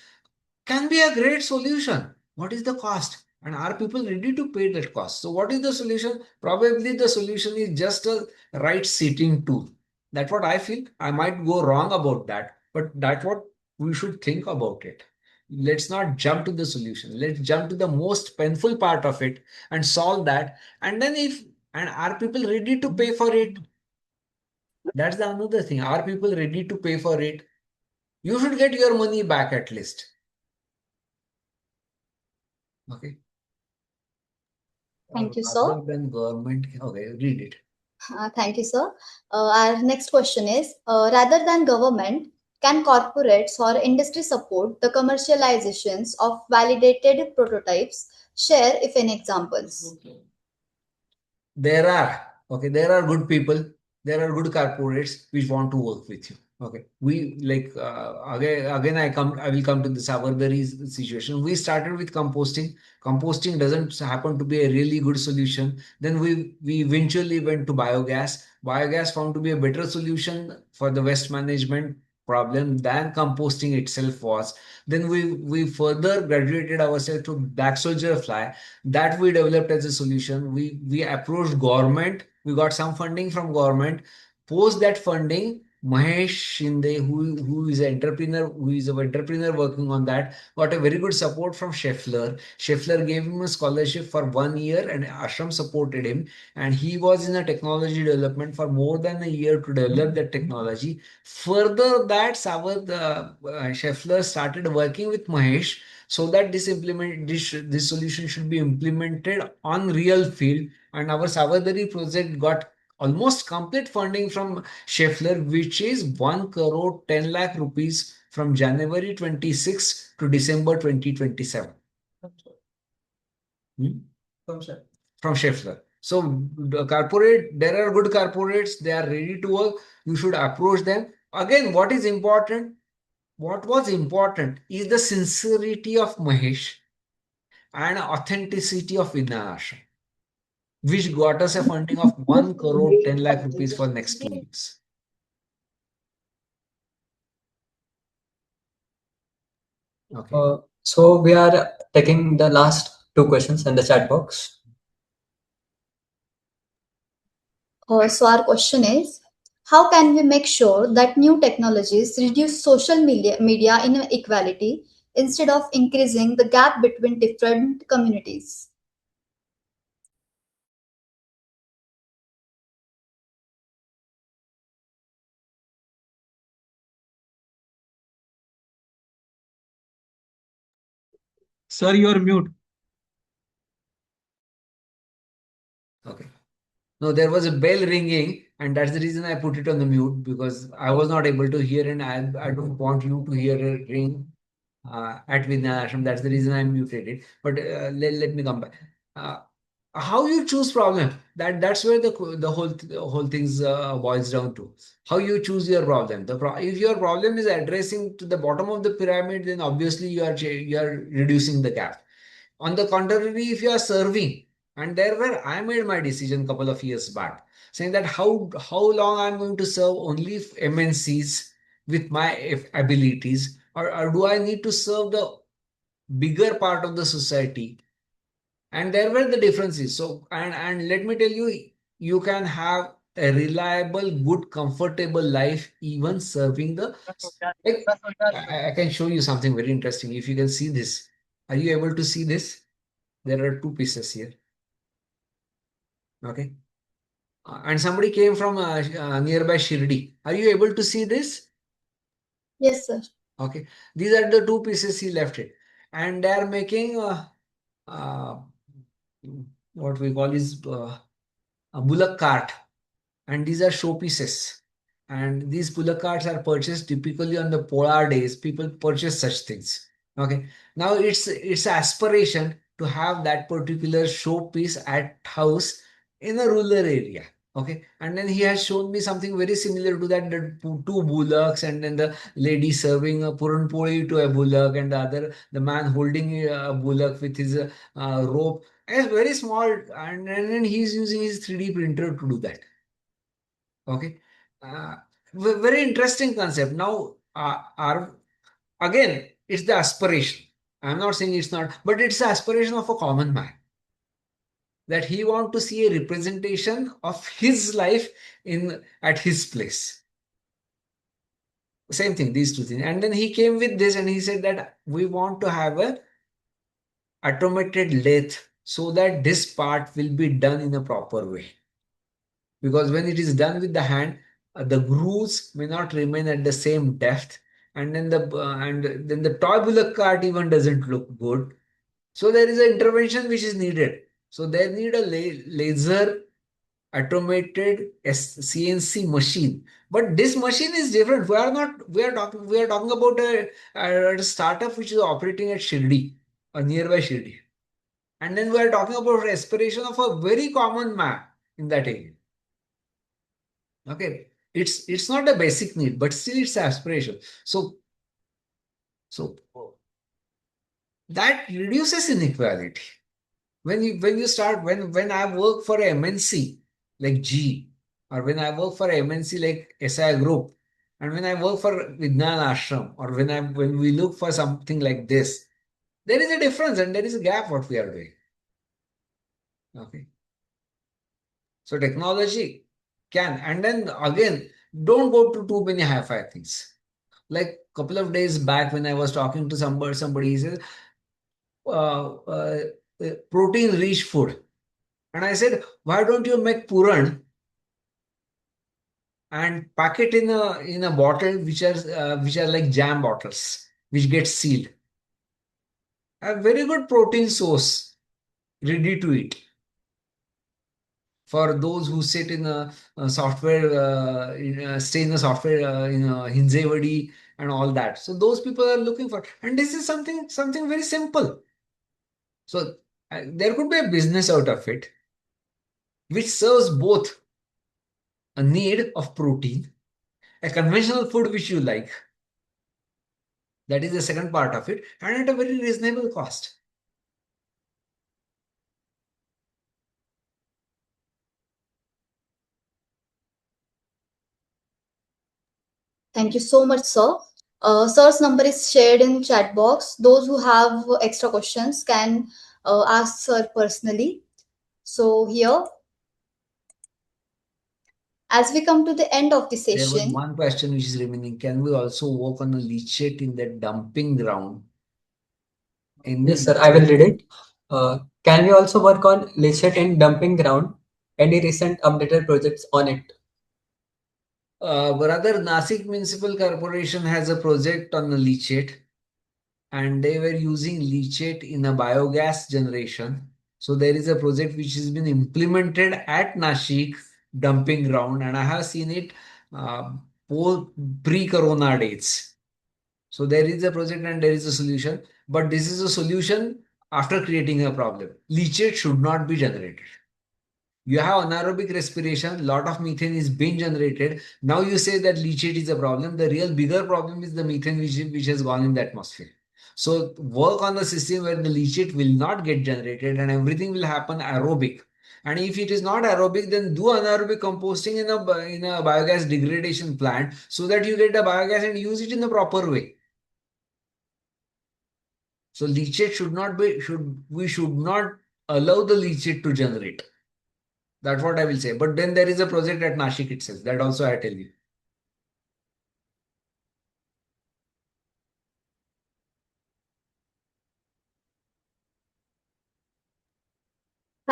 Can be a great solution. What is the cost? And are people ready to pay that cost? So, what is the solution? Probably the solution is just a right seating tool. That's what I feel. I might go wrong about that, but that's what we should think about it. Let's not jump to the solution. Let's jump to the most painful part of it and solve that. And then and are people ready to pay for it? That's the another thing. Are people ready to pay for it? You should get your money back at least. Okay. Thank you, sir. Other than government, okay, read it. Thank you, sir. Our next question is rather than government, can corporates or industry support the commercializations of validated prototypes? Share, if any, examples. There are good people, there are good corporates which want to work with you. Okay, we like again I will come to the Savardari situation. We started with composting. Composting doesn't happen to be a really good solution. Then we eventually went to biogas. Biogas found to be a better solution for the waste management problem than composting itself was. Then we further graduated ourselves to black soldier fly that we developed as a solution. We approached government. We got some funding from government. Post that funding, Mahesh Shinde, who is an entrepreneur working on that, got a very good support from Scheffler. Scheffler gave him a scholarship for 1 year, and Ashram supported him. And he was in a technology development for more than a year to develop that technology. Further, that Scheffler started working with Mahesh so that this solution should be implemented on real field. And our Savadari project got almost complete funding from Scheffler, which is 1 crore 10 lakh rupees from January 26 to December 2027. Hmm? From Scheffler. So there are good corporates, they are ready to work. You should approach them. Again, what is important? what was important is the sincerity of Mahesh and authenticity of Vigyan Ashram, which got us a funding of 1 crore 10 lakh rupees for next 2 years. Okay. So we are taking the last two questions in the chat box. So our question is, how can we make sure that new technologies reduce social media inequality instead of increasing the gap between different communities? Sir, you are mute. Okay. No, there was a bell ringing, and that's the reason I put it on the mute because I was not able to hear, and I don't want you to hear a ring at Vigyan Ashram. That's the reason I muted it. But let me come back. Uh, how you choose problem, that's where the whole things boils down to. How you choose your problem. If your problem is addressing to the bottom of the pyramid, then obviously you are reducing the gap. On the contrary, if you are serving, and there where I made my decision couple of years back, saying that how long I'm going to serve only MNCs with my abilities, or do I need to serve the bigger part of the society? And there were the differences. So and let me tell you, you can have a reliable, good, comfortable life even serving the. Like, I can show you something very interesting. If you can see this, are you able to see this? There are two pieces here. Okay. And somebody came from nearby Shirdi. Are you able to see this? Yes, sir. Okay. These are the two pieces he left it. And they are making uh, what we call is a bullock cart. And these are showpieces. And these bullock carts are purchased typically on the polar days. People purchase such things. Okay. Now it's aspiration to have that particular showpiece at house in a rural area. Okay. And then he has shown me something very similar to that, the two bullocks, and then the lady serving a puran poli to a bullock, and the man holding a bullock with his rope. It's very small, and then he's using his 3D printer to do that. Okay. Uh, Very interesting concept. Now, again, it's the aspiration. I'm not saying it's not, but it's the aspiration of a common man that he want to see a representation of his life in at his place. Same thing, these two things. And then he came with this, and he said that we want to have a automated lathe so that this part will be done in a proper way. Because when it is done with the hand, the grooves may not remain at the same depth, and then the tubular cart even doesn't look good. So there is an intervention which is needed. So they need a laser automated CNC machine. But this machine is different. We are talking about a startup which is operating at Shirdi, or nearby Shirdi. And then we are talking about aspiration of a very common man in that area. Okay, it's not a basic need, but still it's aspiration. So that reduces inequality. When you start when I work for a MNC like G, or when I work for a MNC like SI Group, and when I work for Vigyan Ashram, or when we look for something like this, there is a difference and there is a gap what we are doing. Okay. So technology can, and then again, don't go to too many hi-fi things. Like couple of days back when I was talking to somebody he says uh, uh, protein rich food, and I said, why don't you make puran and pack it in a bottle which are like jam bottles which get sealed, a very good protein source ready to eat for those who sit in a software stay in the software Hinzevadi and all that. So those people are looking for, and this is something very simple. So there could be a business out of it which serves both a need of protein, a conventional food which you like, That is the second part of it, and at a very reasonable cost. Thank you so much, sir. Sir's number is shared in chat box. Those who have extra questions can ask sir personally. So here, as we come to the end of the There was session, one question which is remaining. Can we also work on a leachate in the dumping ground? Yes, sir, I will read it. Can we also work on leachate in dumping ground? Any recent updated projects on it? Brother, Nasik Municipal Corporation has a project on the leachate, and they were using leachate in a biogas generation. So there is a project which has been implemented at Nashik dumping ground, and I have seen it uh, pre-corona dates. So there is a project and there is a solution, but this is a solution after creating a problem. Leachate should not be generated. You have anaerobic respiration, lot of methane is being generated. Now you say that leachate is a problem. The real bigger problem is the methane which has gone in the atmosphere. So work on the system where the leachate will not get generated and everything will happen aerobic. And if it is not aerobic, then do anaerobic composting in a biogas degradation plant so that you get the biogas and use it in the proper way. So leachate should not be we should not allow the leachate to generate. That's what I will say. But then there is a project at Nashik itself. That also I tell you.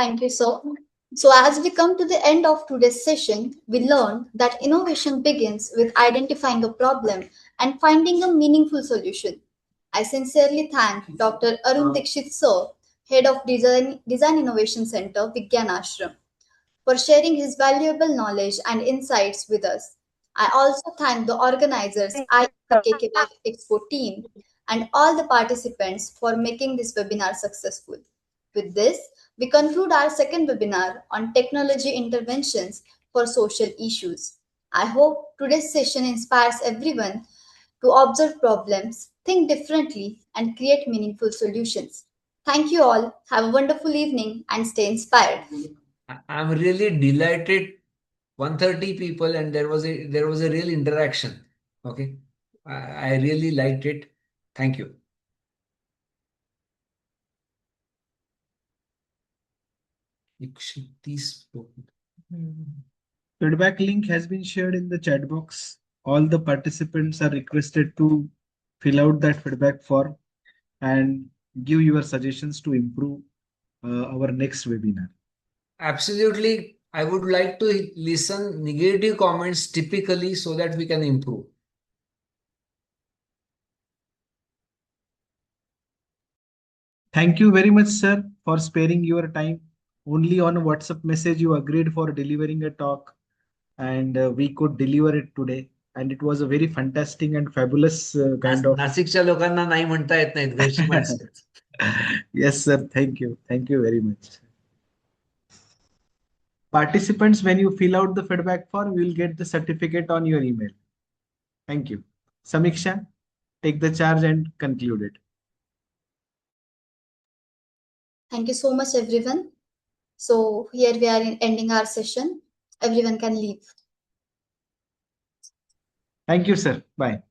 thank you, sir. So, as we come to the end of today's session, we learned that innovation begins with identifying a problem and finding a meaningful solution. I sincerely thank Dr. Arun Dixit, sir, Head of Design Innovation Center, Vigyan Ashram, for sharing his valuable knowledge and insights with us. I also thank the organizers, IITKKY Expo team, and all the participants for making this webinar successful. With this, we conclude our second webinar on technology interventions for social issues. I hope today's session inspires everyone to observe problems, think differently, and create meaningful solutions. Thank you all. Have a wonderful evening and stay inspired. I'm really delighted. 130 people and there was a real interaction. Okay. I really liked it. Thank you. Feedback link has been shared in the chat box. All the participants are requested to fill out that feedback form and give your suggestions to improve our next webinar. Absolutely. I would like to listen negative comments typically so that we can improve. Thank you very much, sir, for sparing your time. Only on a WhatsApp message you agreed for delivering a talk, and we could deliver it today. And it was a very fantastic and fabulous kind of. नाशिकच्या लोकांना नाही म्हणता येत नाहीत घरची माणसं. Yes, sir. Thank you. Thank you very much. Participants, when you fill out the feedback form, you will get the certificate on your email. Thank you. Samiksha, take the charge and conclude it. Thank you so much, everyone. So, here we are ending our session. Everyone can leave. Thank you, sir. Bye.